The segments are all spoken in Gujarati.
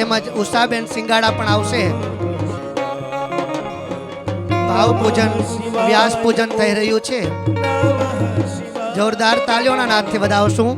તેમજ ઉષાબેન સિંગાડા પણ આવશે. ભાવ પૂજન વ્યાસ પૂજન થઈ રહ્યું છે. જોરદાર તાલીઓના નાદથી વધાવશું.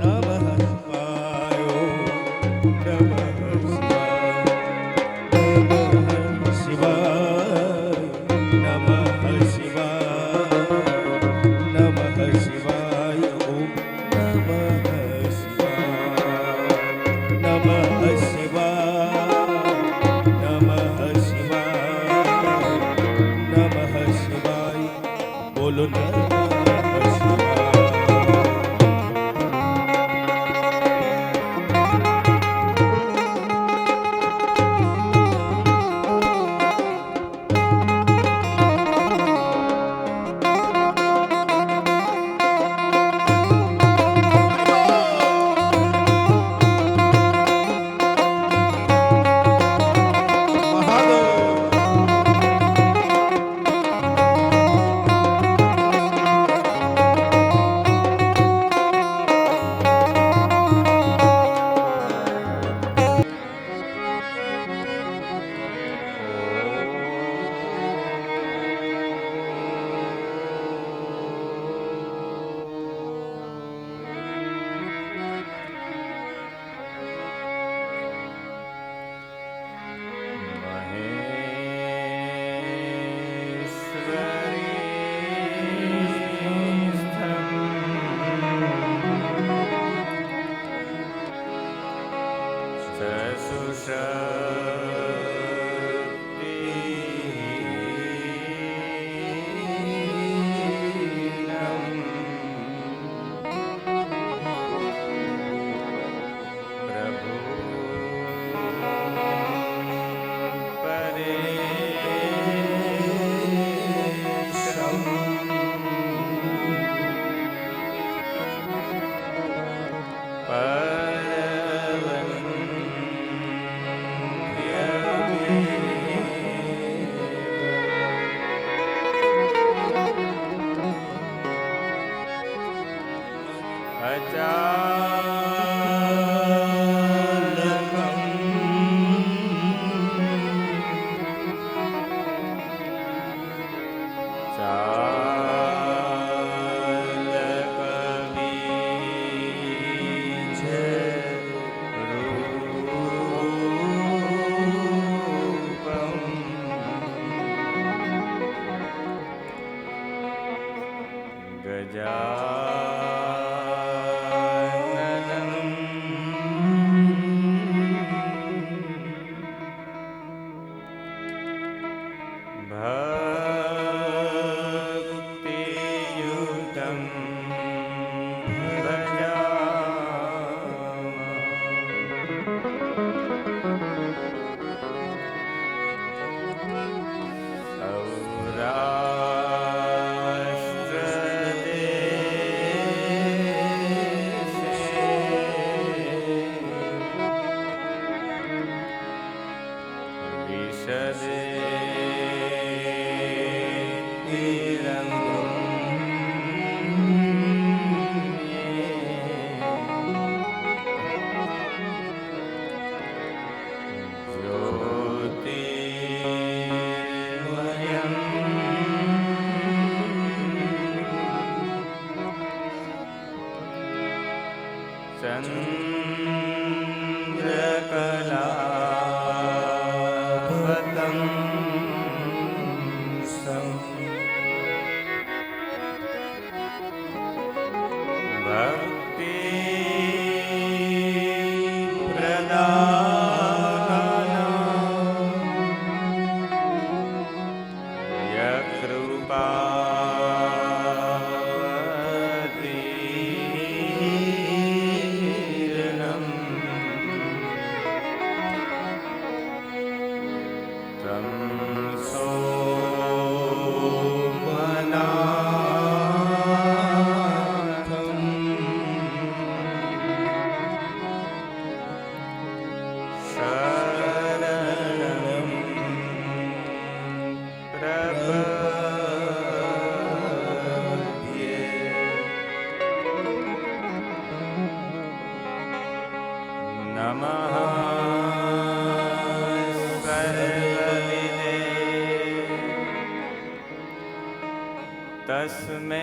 तस्मै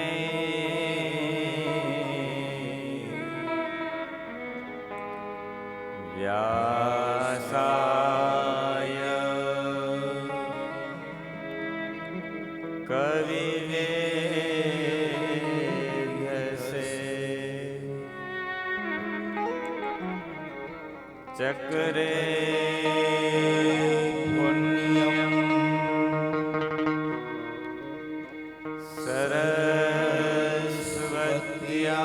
व्यासाय कविवेद्यसे चक्रे पुण्यं सरस्वत्या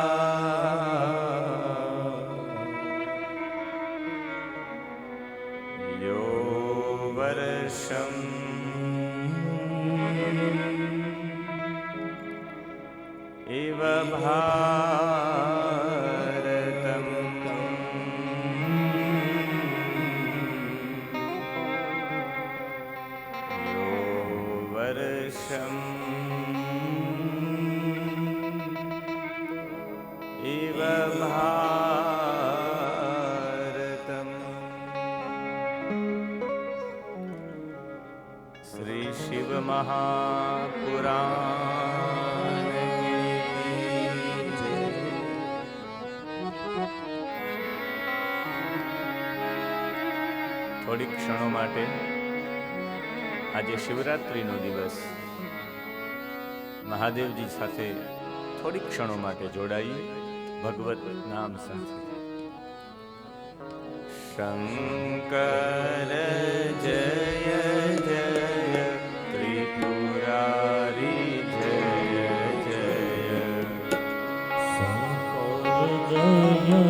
यो वर्षम् इव भारतम् यो वर्षम् इव भारतम्। श्री शिव महापुराण થોડી ક્ષણો માટે આજે શિવરાત્રિનો દિવસ મહાદેવજી સાથે થોડી ક્ષણો માટે જોડાઈ ભગવત નામ સાથે. શંકર જય જય ત્રિપુરારી જય જય શંકર જય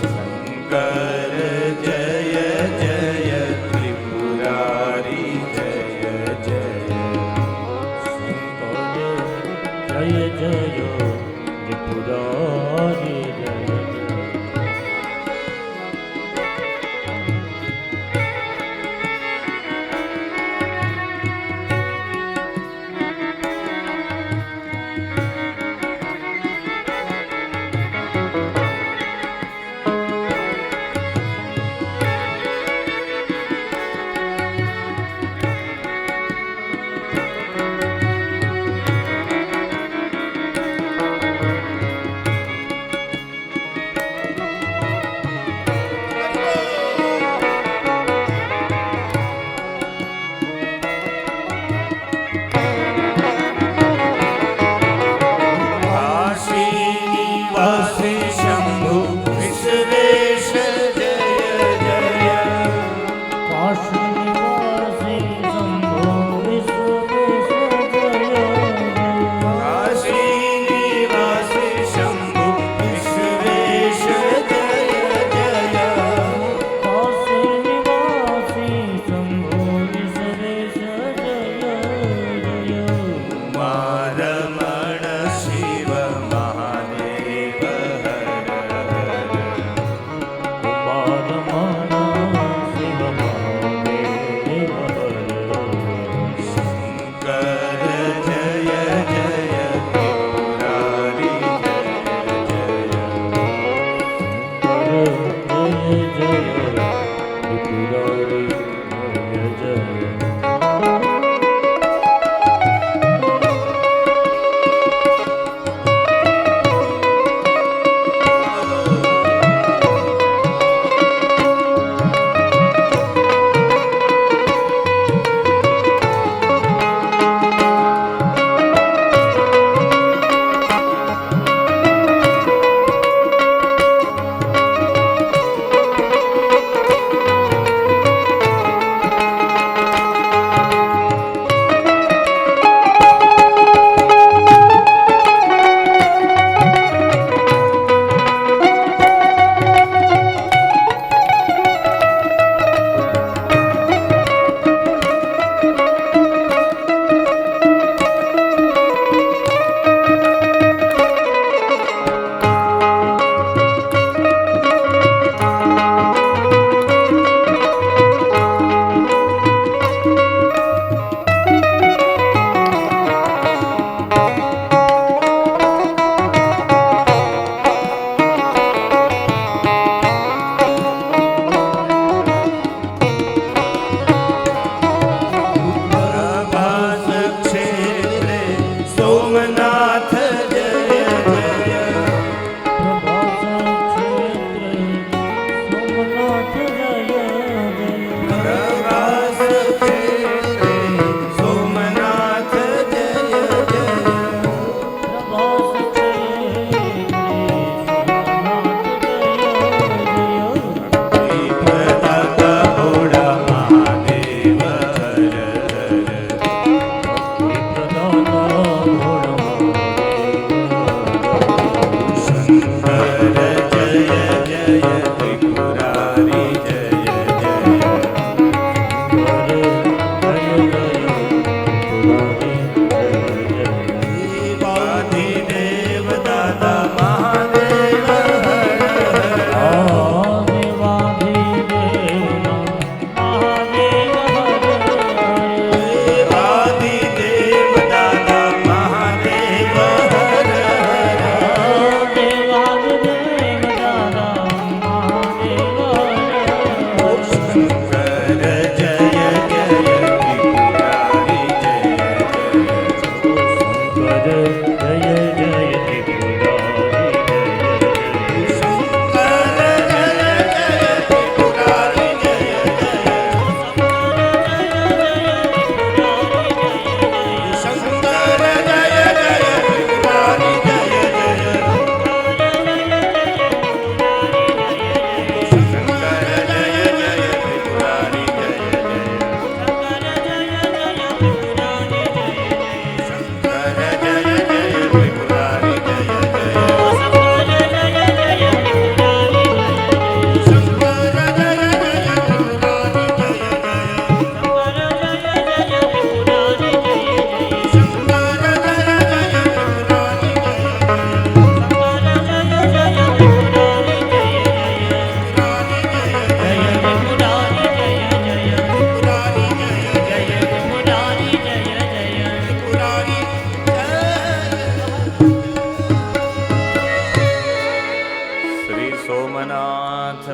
શંકર જય જય ત્રિપુરા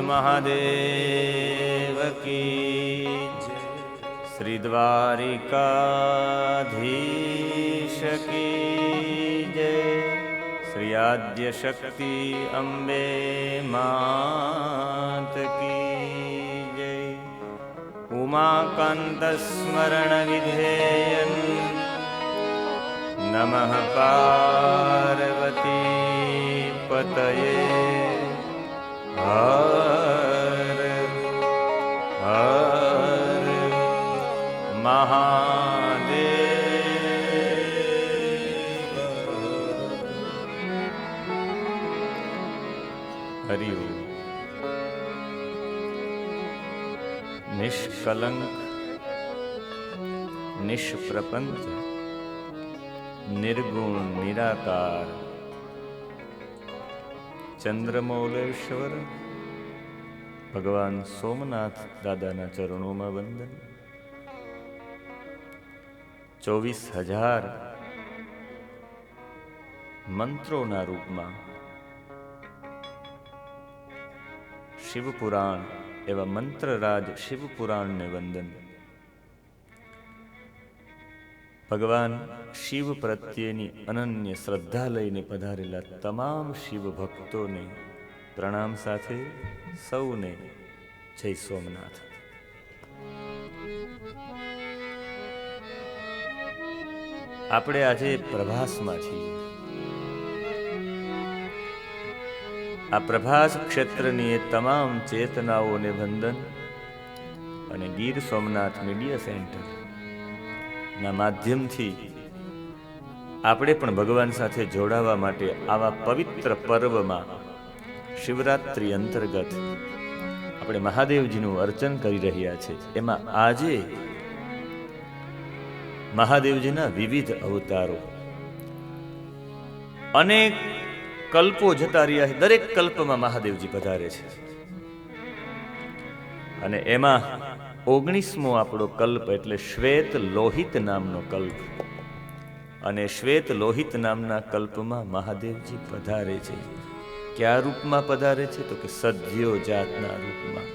महादेव की श्री द्वारिकाधीश की जय। श्री आद्य शक्ति अम्बे मात की जय। उमाकांत स्मरण विधेयन नमः पार्वती पतये हर हर હરિ ઓમ. નિષ્કલંક, નિષ્પ્રપંચ, નિર્ગુણ નિરાકાર ચંદ્રમૌલેશ્વર ભગવાન સોમનાથ દાદાના ચરણોમાં વંદન. 24,000 મંત્રોના રૂપમાં શિવપુરાણ એવા મંત્રરાજ શિવપુરાણને વંદન. ભગવાન શિવ પ્રત્યેની અનન્ય શ્રદ્ધા લઈને પધારેલા તમામ શિવ ભક્તોને પ્રણામ સાથે સૌને જય સોમનાથ. આપણે આજે પ્રભાસમાં છીએ. આ પ્રભાસ ક્ષેત્રની એ તમામ ચેતનાઓને વંદન અને ગીર સોમનાથ મીડિયા સેન્ટર ના માધ્યમથી આપણે પણ ભગવાન સાથે જોડાવા માટે આવા પવિત્ર પર્વમાં શિવરાત્રિ અંતર્ગત આપણે મહાદેવજીનું અર્ચન કરી રહ્યા છે. એમાં આજે મહાદેવજીના વિવિધ અવતારો અનેક કલ્પો જતા રહ્યા છે. દરેક કલ્પમાં મહાદેવજી પધારે છે અને એમાં 19મો આપણો કલ્પ એટલે શ્વેત લોહિત નામનો કલ્પ. અને શ્વેત લોહિત નામના કલ્પમાં મહાદેવજી પધારે છે. કયા રૂપમાં પધારે છે? તો કે સદ્યો જાતના રૂપમાં.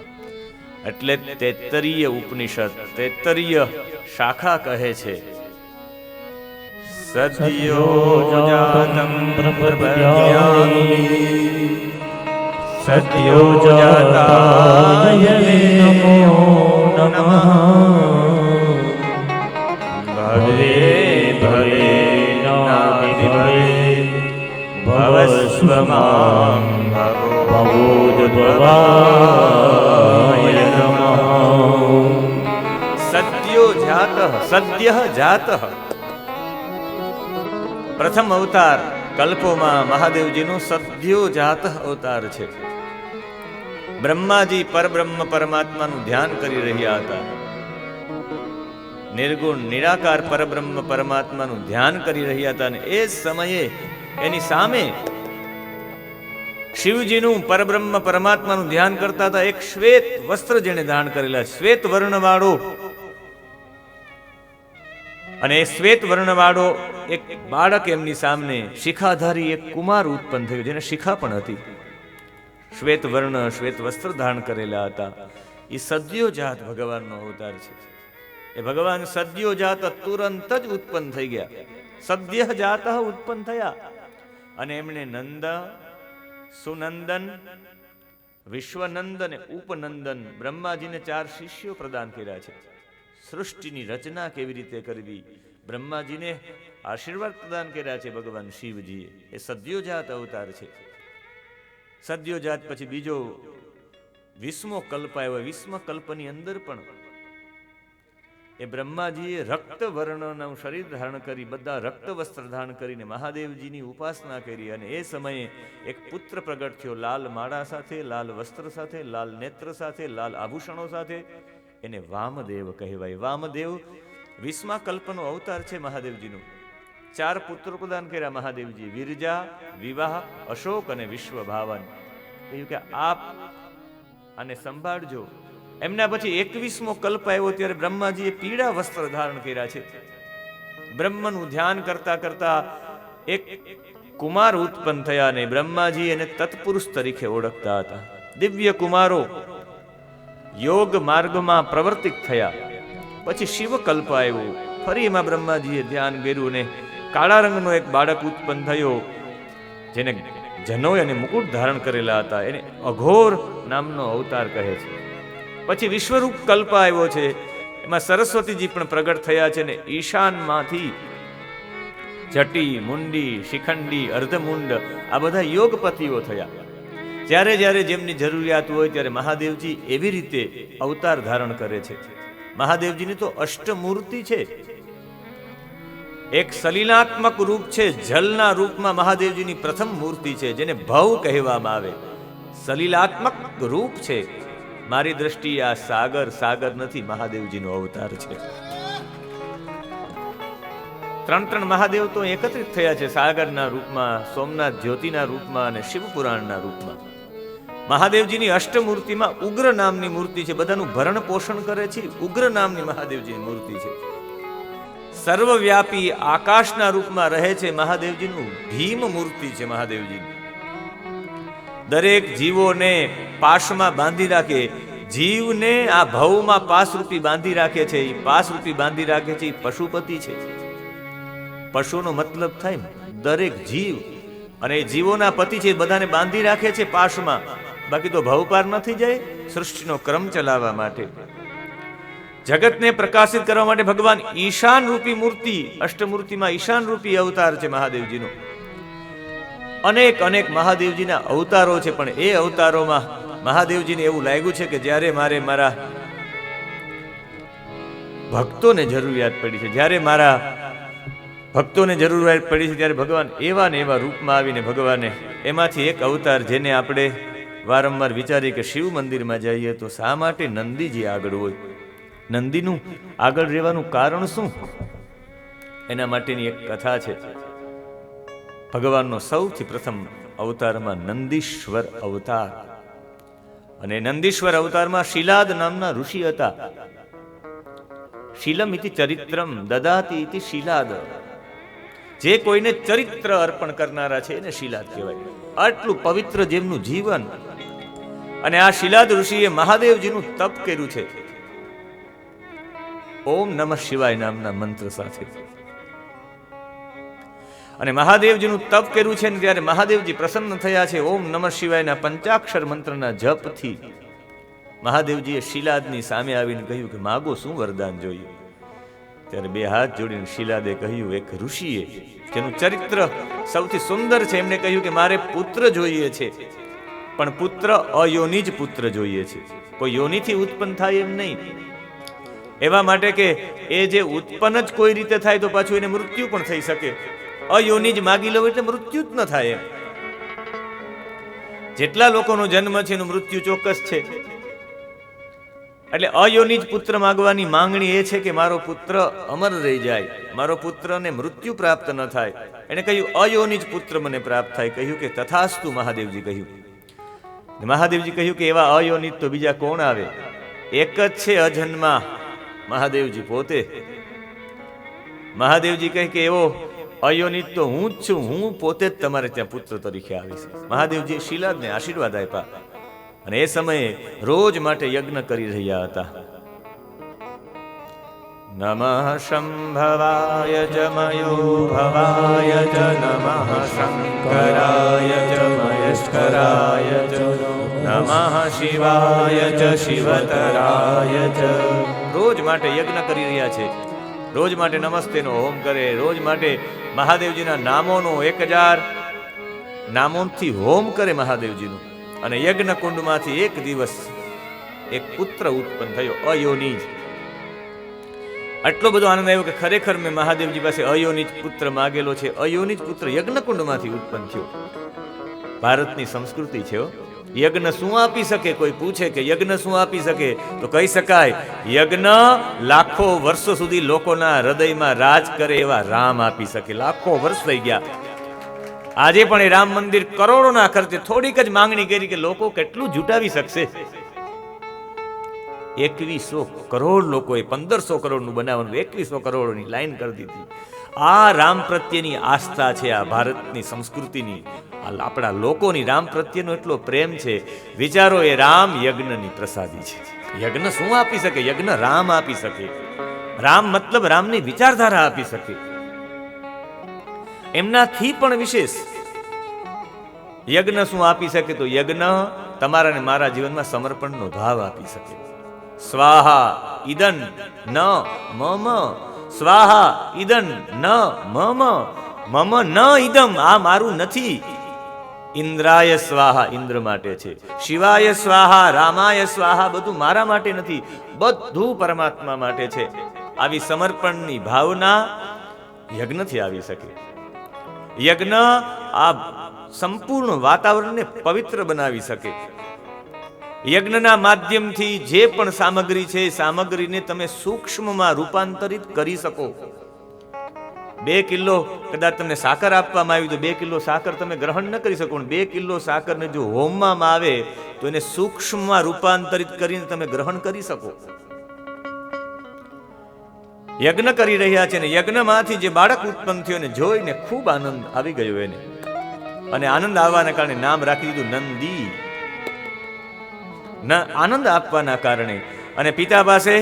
એટલે 33 ઉપનિષદ 33 શાખા કહે છે સદ્યો જાતમ પ્રપદ્યામિ સદ્યો જાતાય નમો નમઃ ભવે ભવે નાતિ ભવે ભવસ્વ માં ભવોદ્ભવાય નમઃ. સદ્યો જાતઃ સદ્યઃ જાતઃ. પ્રથમ અવતાર કલ્પોમાં મહાદેવજીનો સદ્યો જાતઃ અવતાર છે. બ્રહ્માજી પરબ્રહ્મ પરમાત્માનું ધ્યાન કરી રહ્યા હતા. નિર્ગુણ નિરાકાર પરબ્રહ્મ પરમાત્માનું ધ્યાન કરી રહ્યા હતા અને એ જ સમયે એની સામે શિવજીનું પરબ્રહ્મ પરમાત્માનું ધ્યાન કરતા હતા એક શ્વેત વસ્ત્ર જેને ધારણ કરેલા, શ્વેત વર્ણવાળો. અને એ શ્વેત વર્ણવાળો એક બાળક એમની સામે શિખાધારી એક કુમાર ઉત્પન્ન થયો જેને શિખા પણ હતી. શ્વેત વર્ણ શ્વેત વસ્ત્ર ધારણ કરેલા હતા. એ સદ્યો જાત ભગવાનનો અવતાર છે. એ ભગવાન સદ્યો જાત તુરંત જ ઉત્પન્ન થઈ ગયા. સદ્ય જાત ઉત્પન્ન થયા અને એમણે નંદા, સુનંદન, વિશ્વનંદન અને ઉપનંદન બ્રહ્માજીને 4 શિષ્યો પ્રદાન કર્યા છે. સૃષ્ટિની રચના કેવી રીતે કરવી બ્રહ્માજીને આશીર્વાદ પ્રદાન કર્યા છે ભગવાન શિવજીએ. એ સદ્યોજાત અવતાર છે. સદ્યોજાત પછી બીજો 20મો કલ્પ આવ્યો. 20મા કલ્પની અંદર પણ એ બ્રહ્માજીએ રક્ત વર્ણનું શરીર ધારણ કરી, બધા રક્ત વસ્ત્ર ધારણ કરીને મહાદેવજીની ઉપાસના કરી અને એ સમયે એક પુત્ર પ્રગટ થયો, લાલ માળા સાથે, લાલ વસ્ત્ર સાથે, લાલ નેત્ર સાથે, લાલ આભૂષણો સાથે. એને વામદેવ કહેવાય. વામદેવ 20મા કલ્પનો અવતાર છે મહાદેવજીનું. 4 પુત્રો પ્રદાન કર્યા મહાદેવજી, વિરજા, વિવાહ, અશોક અને વિશ્વભાવન. કહ્યું કે આપ આને સંભાળજો. એમના પછી 21મો કલ્પ આવ્યો ત્યારે બ્રહ્માજીએ પીળા વસ્ત્ર ધારણ કર્યા છે. બ્રહ્મનું ધ્યાન કરતા કરતા એક કુમાર ઉત્પન્ન થયા અને બ્રહ્માજી એને તત્પુરુષ તરીકે ઓળખતા હતા. દિવ્ય કુમારો યોગ માર્ગમાં પ્રવર્તિત થયા. પછી શિવકલ્પ આવ્યો. ફરી એમાં બ્રહ્માજીએ ધ્યાન કર્યું ને કાળા રંગનો એક બાળક ઉત્પન્ન થયો જેને જનોય અને મુકુટ ધારણ કરેલા હતા. એને અઘોર નામનો અવતાર કહે છે. પછી વિશ્વરૂપ કલ્પ આવ્યો છે. એમાં સરસ્વતીજી પણ પ્રગટ થયા છે ને ઈશાનમાંથી જટી, મુંડી, શિખંડી, અર્ધમુંડ આ બધા યોગપતિઓ થયા. જ્યારે જ્યારે જેમની જરૂરિયાત હોય ત્યારે મહાદેવજી એવી રીતે અવતાર ધારણ કરે છે. મહાદેવજીની તો અષ્ટમૂર્તિ છે. એક સલીલાત્મક રૂપ છે, જલના રૂપમાં મહાદેવજીની પ્રથમ મૂર્તિ છે, જેને ભવ કહેવામાં આવે. સલીલાત્મક રૂપ છે. મારી દ્રષ્ટિએ આ સાગર નથી, મહાદેવજીનો અવતાર છે. ત્રણ મહાદેવ તો એકત્રિત થયા છે, સાગરના રૂપમાં, સોમનાથ જ્યોતિના રૂપમાં અને શિવપુરાણના રૂપમાં. મહાદેવજીની અષ્ટમૂર્તિમાં ઉગ્ર નામની મૂર્તિ છે, બધાનું ભરણ પોષણ કરે છે. ઉગ્ર નામની મહાદેવજીની મૂર્તિ છે. સર્વવ્યાપી આકાશના રૂપમાં રહે છે મહાદેવજીનું ભીમ મૂર્તિ છે. મહાદેવજીની દરેક જીવોને પાશમાં બાંધી રાખે, જીવને આ ભવમાં પાસરૂપી બાંધી રાખે છે. એ પાસરૂપી બાંધી રાખે છે, એ પશુપતિ છે. પશુનો મતલબ થાય દરેક જીવ, અને એ જીવોના પતિ છે, બધાને બાંધી રાખે છે પાશમાં. બાકી તો ભવ પાર નથી જાય. સૃષ્ટિનો ક્રમ ચલાવવા માટે, જગતને પ્રકાશિત કરવા માટે ભગવાન ઈશાન રૂપી મૂર્તિ, અષ્ટમૂર્તિમાં ઈશાન રૂપી અવતાર છે મહાદેવજીનો. અનેક મહાદેવજીના અવતારો છે, પણ એ અવતારોમાં મહાદેવજીને એવું લાગ્યું છે કે જ્યારે મારે મારા ભક્તોને જરૂરિયાત પડી છે, જ્યારે મારા ભક્તોને જરૂરિયાત પડી છે, ત્યારે ભગવાન એવા ને એવા રૂપમાં આવીને ભગવાને એમાંથી એક અવતાર, જેને આપણે વારંવાર વિચારીએ કે શિવ મંદિરમાં જઈએ તો શા માટે નંદીજી આગળ હોય, નંદીનું આગળ રહેવાનું કારણ શું? એના માટેની એક કથા છે. ભગવાનનો સૌથી પ્રથમ અવતારમાં નંદીશ્વર અવતાર, અને નંદીશ્વર અવતારમાં શિલાદ નામના ઋષિ હતા. શીલમ ઇતિ ચરિત્રમ દદાતિ ઇતિ શિલાદ. જે કોઈને ચરિત્ર અર્પણ કરનારા છે એને શિલાદ કહેવાય. આટલું પવિત્ર જેમનું જીવન. અને આ શિલાદ ઋષિએ મહાદેવજીનું તપ કર્યું છે ઓમ નમઃ શિવાય નામના મંત્ર સાથે. અને મહાદેવજીનું તપ કર્યું છે ને ત્યારે મહાદેવજી પ્રસન્ન થયા છે. ઓમ નમઃ શિવાયના પંચાક્ષર મંત્રના જપથી મહાદેવજીએ શિલાદની સામે આવીને કહ્યું કે માગો, શું વરદાન જોઈએ? ત્યારે બે હાથ જોડીને શિલાદે કહ્યું, એક ઋષિએ જેનું ચરિત્ર સૌથી સુંદર છે, એમને કહ્યું કે મારે પુત્ર જોઈએ છે, પણ પુત્ર અયોનિજ પુત્ર જોઈએ છે, કોઈ યોનિથી ઉત્પન્ન થાય એમ નહીં. એવા માટે કે એ જે ઉત્પન્ન જ કોઈ રીતે થાય તો પાછું એને મૃત્યુ પણ થઈ શકે. અયોનિજ માગી લો એટલે મૃત્યુ જ ન થાય એમ. જેટલા લોકોનો જન્મ છે એનું મૃત્યુ ચોક્કસ છે. એટલે અયોનિજ પુત્ર માંગવાની માંગણી એ છે કે મારો પુત્ર અમર રહી જાય, મારો પુત્રને મૃત્યુ પ્રાપ્ત ન થાય. એને કહ્યું અયોનિજ પુત્ર મને પ્રાપ્ત થાય. કહ્યું કે તથાસ્તુ. મહાદેવજી કહ્યું. મહાદેવજી કહ્યું કે એવા અયોનિજ તો બીજા કોણ આવે? એક જ છે અજન્મા, મહાદેવજી પોતે. મહાદેવજી કહે કે એવો અયોનિજ તો હું જ છું, હું પોતે જ તમારે ત્યાં પુત્ર તરીકે આવીશ. મહાદેવજી શિલાદને આશીર્વાદ આપ્યા, અને એ સમયે રોજ માટે યજ્ઞ કરી રહ્યા હતા. નમઃ શંભવાય જ મયો ભવાય જ નમઃ શંકરાય જ મહેશ્વરાય જ નમઃ શિવાય જ શિવતરાય જ. રોજ માટે યજ્ઞ કરી રહ્યા છે. રોજ માટે નમસ્તેનો હોમ કરે, રોજ માટે મહાદેવજીના નામોનો 1000 નામોથી હોમ કરે મહાદેવજીનું. અને યજ્ઞ કુંડમાંથી એક દિવસ એક પુત્ર ઉત્પન્ન થયો, અયોનિજ. આટલો બધો આનંદ આવ્યો કે ખરેખર મેં મહાદેવજી પાસે અયોનિજ પુત્ર માગેલો છે. અયોનિજ પુત્ર યજ્ઞ કુંડમાંથી ઉત્પન્ન થયો. ભારતની સંસ્કૃતિ છે. યજ્ઞ શું આપી શકે? કોઈ પૂછે કે યજ્ઞ શું આપી શકે, તો કહી શકાય યજ્ઞ લાખો વર્ષો સુધી લોકોના હૃદયમાં રાજ કરે એવા રામ આપી શકે. લાખો વર્ષ થઈ ગયા, આજે પણ એ રામ મંદિર કરોડોના ખર્ચે થોડીક જ માંગણી કરી કે લોકો કેટલું જુટાવી શકશે. 2100 કરોડ લોકોએ 1500 કરોડનું બનાવવાનું 2100 કરોડની લાઈન કરી દીધી. આ રામ પ્રત્યેની આસ્થા છે, આ ભારતની સંસ્કૃતિની, આ આપણા લોકોની રામ પ્રત્યેનો એટલો પ્રેમ છે. વિચારો, એ રામ યજ્ઞની પ્રસાદી છે. યજ્ઞ શું આપી શકે? યજ્ઞ રામ આપી શકે. રામ મતલબ રામની વિચારધારા આપી શકે. એમનાથી પણ વિશેષ યજ્ઞ શું આપી શકે? તો યજ્ઞ તમારા ને મારા જીવનમાં સમર્પણનો ભાવ આપી શકે. સ્વાહા ઇદન ન મમ, સ્વાહા ઇદન ન મમ, મમ ન ઇદમ, આ મારું નથી. ઇન્દ્રાય સ્વાહા ઇન્દ્ર માટે છે, શિવાય સ્વાહા રામાય સ્વાહા બધું મારા માટે નથી, બધું પરમાત્મા માટે છે. આવી સમર્પણની ભાવના યજ્ઞથી આવી શકે. યજ્ઞ આ સંપૂર્ણ વાતાવરણને પવિત્ર બનાવી શકે. યજ્ઞના માધ્યમથી જે પણ સામગ્રી છે એ સામગ્રીને તમે સૂક્ષ્મમાં રૂપાંતરિત કરી શકો. 2 કિલો કદાચ તમને સાકર આપવામાં આવી તો 2 કિલો સાકર તમે ગ્રહણ ન કરી શકો. 2 કિલો સાકરને જો હોમવામાં આવે તો એને સૂક્ષ્મમાં રૂપાંતરિત કરીને તમે ગ્રહણ કરી શકો. યજ્ઞ કરી રહ્યા છે ને યજ્ઞમાંથી જે બાળક ઉત્પન્ન થયો ને જોઈને ખૂબ આનંદ આવી ગયો એને, અને આનંદ આવવાના કારણે નામ રાખી દીધું નંદી. આનંદ આપવાના કારણે. અને પિતા પાસે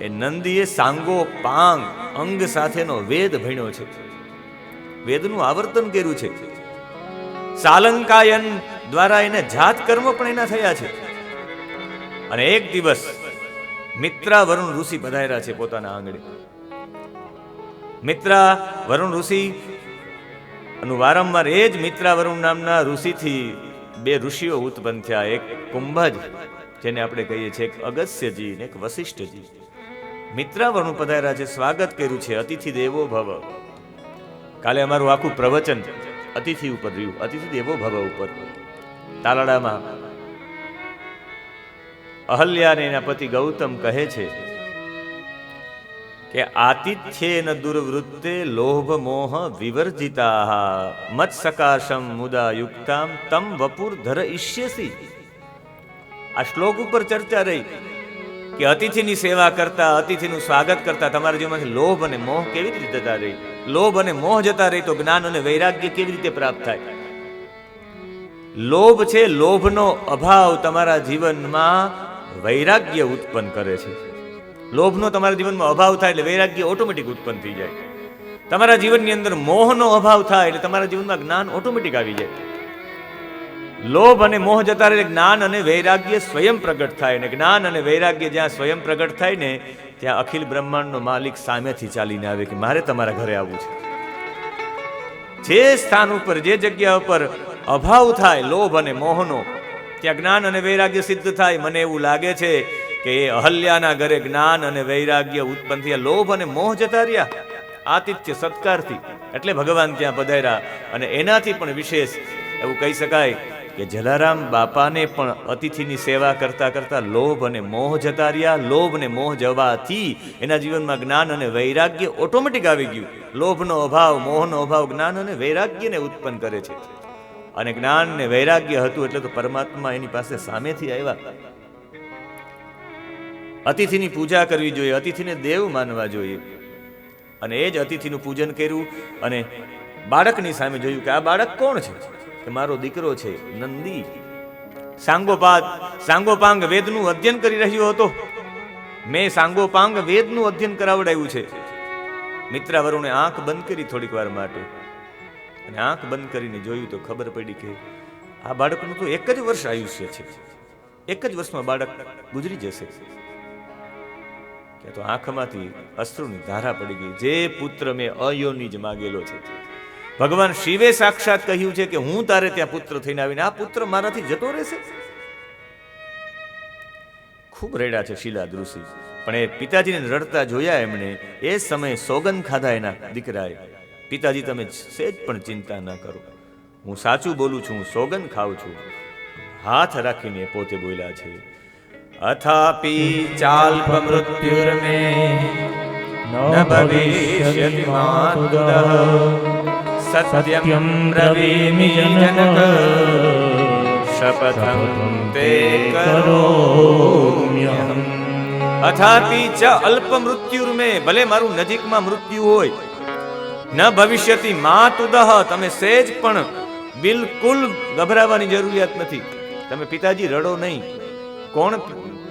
એ નંદીએ સાંગો પાંગ અંગ સાથેનો વેદ ભણ્યો છે, વેદનું આવર્તન કર્યું છે. સાલંકાયન દ્વારા એને જાત કર્મ પણ એના થયા છે. અને એક દિવસ મિત્રા વરુણ ઋષિ પધાર્યા છે પોતાના આંગણે. મિત્રા વરુણ ઋષિ વારંવાર એ જ મિત્રા વરુણ નામના ઋષિથી 2 ઋષિઓ ઉત્પન્ન થયા. એક કુંભજ જેને આપણે કહીએ છીએ, એક અગસ્યજી ને એક વશિષ્ઠજી. મિત્રા વરુણ પધાર્યા છે, સ્વાગત કર્યું છે. અતિથિ દેવો ભવ. કાલે અમારું આખું પ્રવચન અતિથિ ઉપર રહ્યું, અતિથિ દેવો ભવ ઉપર. તાલાડામાં અહલ્યાને એના પતિ ગૌતમ કહે છે કે આતિથ્યેન દુર્વૃત્તે લોભ મોહ વિવર્જિતા મત સકાશમ મુદા યુક્તામ તમ વપુર ધરઈષ્યસી. આ શ્લોક ઉપર ચર્ચા રહી કે અતિથિની સેવા કરતા, અતિથિનું સ્વાગત કરતા તમારા જીવનમાંથી લોભ અને મોહ કેવી રીતે જતા રહી. લોભ અને મોહ જતા રહી તો જ્ઞાન અને વૈરાગ્ય કેવી રીતે પ્રાપ્ત થાય. લોભ છે, લોભનો અભાવ તમારા જીવનમાં વૈરાગ્ય ઉત્પન્ન કરે છે. લોભનો તમારા જીવનમાં અભાવ થાય એટલે વૈરાગ્ય ઓટોમેટિક ઉત્પન્ન થઈ જાય. તમારા જીવનની અંદર મોહનો અભાવ થાય એટલે તમારા જીવનમાં જ્ઞાન ઓટોમેટિક આવી જાય. લોભ અને મોહ જતા રહે જ્ઞાન અને વૈરાગ્ય સ્વયં પ્રગટ થાય. અને જ્ઞાન અને વૈરાગ્ય જ્યાં સ્વયં પ્રગટ થાય ને ત્યાં અખિલ બ્રહ્માંડનો માલિક સામેથી ચાલીને આવે કે મારે તમારા ઘરે આવવું છે. જે સ્થાન ઉપર, જે જગ્યા ઉપર અભાવ થાય લોભ અને મોહનો, ત્યાં જ્ઞાન અને વૈરાગ્ય સિદ્ધ થાય. મને એવું લાગે છે કે એ અહલ્યાના ઘરે જ્ઞાન અને વૈરાગ્ય ઉત્પન્ન થયા, લોભ અને મોહ જતા રહ્યા આતિથ્ય સત્કારથી. એટલે ભગવાન ત્યાં પધાર્યા. અને એનાથી પણ વિશેષ એવું કહી શકાય કે જલારામ બાપાને પણ અતિથિની સેવા કરતા કરતા લોભ અને મોહ જતા રહ્યા. લોભ અને મોહ જવાથી એના જીવનમાં જ્ઞાન અને વૈરાગ્ય ઓટોમેટિક આવી ગયું. લોભનો અભાવ, મોહનો અભાવ જ્ઞાન અને વૈરાગ્યને ઉત્પન્ન કરે છે. અને જ્ઞાન ને વૈરાગ્ય હતું એટલે તો પરમાત્મા એની પાસે સામેથી આવ્યા. અતિથિની પૂજા કરવી જોઈએ, અતિથિને દેવ માનવા જોઈએ. અને એ જ અતિથિનું પૂજન કર્યું અને બાળકની સામે જોયું કે આ બાળક કોણ છે? કે મારો દીકરો છે નંદી. સાંગોપાંગ વેદનું અધ્યયન કરી રહ્યો હતો. મેં સાંગોપાંગ વેદનું અધ્યયન કરાવડાવ્યું છે. મિત્રા વરુણે આંખ બંધ કરી થોડીક વાર માટે, અને આંખ બંધ કરીને જોયું તો ખબર પડી કે આ બાળકનું તો 1 જ વર્ષ આયુષ્ય છે. 1 જ વર્ષમાં બાળક ગુજરી જશે. કે તો આંખમાંથી અશ્રુની ધારા પડી ગઈ. જે પુત્ર મેં અયોનિજ માગેલો છે, ભગવાન શિવે સાક્ષાત કહ્યું છે કે હું તારે ત્યાં પુત્ર થઈને આવીને આ પુત્ર મારાથી જતો રહેશે. ખૂબ રેડા છે શીલા ઋષિ, પણ એ પિતાજીને રડતા જોયા એમણે. એ સમયે સોગંદ ખાધા એના દીકરાએ, પિતાજી તમે સેજ પણ ચિંતા ના કરો, હું સાચું બોલું છું, હું સોગંદ ખાઉં છું. હાથ રાખીને પોતે બોલ્યા છે અથાપી ચાલ્પ મૃત્યુર્મે ન ભવિષ્યતિ માતુદઃ સત્યમ બ્રવીમિ જનક શપથં તે કરોમ્યહમ. અથાપી ચ અલ્પ મૃત્યુર્મે, ભલે મારું નજીકમાં મૃત્યુ હોય, ન ભવિષ્યતિ માતુદઃ, તમે સેજ પણ બિલકુલ ગભરાવાની જરૂરિયાત નથી. તમે પિતાજી રડો નહીં. કોણ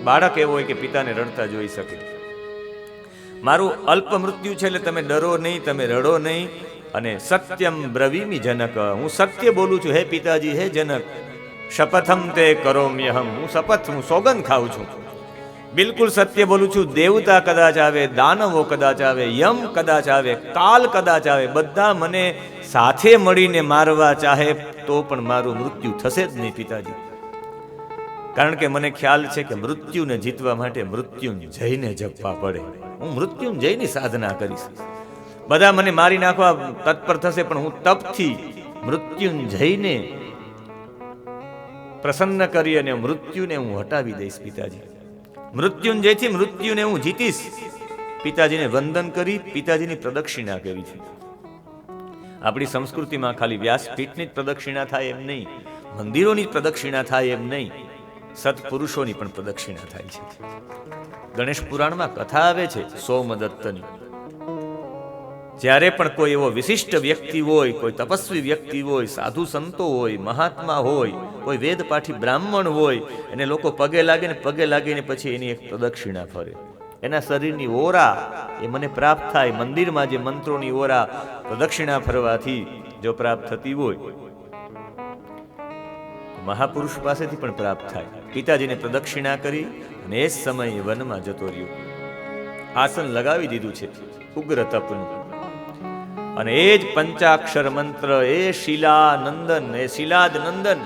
બાળક એવો હોય કે પિતાને રડતા જોઈ શકે? મારું અલ્પ મૃત્યુ છે એટલે તમે ડરો નહીં, તમે રડો નહીં. અને સત્યમ બ્રવીમિ જનક, હું સત્ય બોલું છું હે પિતાજી, હે જનક. શપથમ તે કરોમ્યહમ, હું શપથ, હું સોગંદ ખાઉં છું, બિલકુલ સત્ય બોલું છું. દેવતા કદાચ આવે, દાનવો કદાચ આવે, યમ કદાચ આવે, કાલ કદાચ આવે, બધા મને સાથે મળીને મારવા ચાહે તો પણ મારું મૃત્યુ થશે જ નહીં પિતાજી, કારણ કે મને ખ્યાલ છે કે મૃત્યુને જીતવા માટે મૃત્યુંજયને જપવા પડે. હું મૃત્યુંજયની સાધના કરીશ. બધા મને મારી નાખવા તત્પર થશે, પણ હું તપથી મૃત્યુંજયને પ્રસન્ન કરી અને મૃત્યુને હું હટાવી દઈશ પિતાજી. મૃત્યુંજયથી મૃત્યુને હું જીતીશ. પિતાજીને વંદન કરી પિતાજીની પ્રદક્ષિણા કરી છે. આપણી સંસ્કૃતિમાં ખાલી વ્યાસપીઠની જ પ્રદક્ષિણા થાય એમ નહીં, મંદિરોની પ્રદક્ષિણા થાય એમ નહીં, સત્પુરુષોની પણ પ્રદક્ષિણા થાય છે. ગણેશ પુરાણમાં કથા આવે છે સોમદત્તની. જ્યારે પણ કોઈ એવો વિશિષ્ટ વ્યક્તિ હોય, કોઈ તપસ્વી વ્યક્તિ હોય, સાધુ સંતો હોય, મહાત્મા હોય, કોઈ વેદ પાઠી બ્રાહ્મણ હોય, એને લોકો પગે લાગે ને પગે લાગીને પછી એની એક પ્રદક્ષિણા ફરે. એના શરીરની ઓરા એ મને પ્રાપ્ત થાય. મંદિરમાં જે મંત્રોની ઓરા પ્રદક્ષિણા ફરવાથી જો પ્રાપ્ત થતી હોય, મહાપુરુષ પાસેથી પણ પ્રાપ્ત થાય. પિતાજીને પ્રદક્ષિણા કરી અને એ સમયે વનમાં જતો રહ્યો. આસન લગાવી દીધું છે ઉગ્ર તપનું, અને એ જ પંચાક્ષર મંત્ર, એ શિલાનંદન, એ શિલાદ નંદન,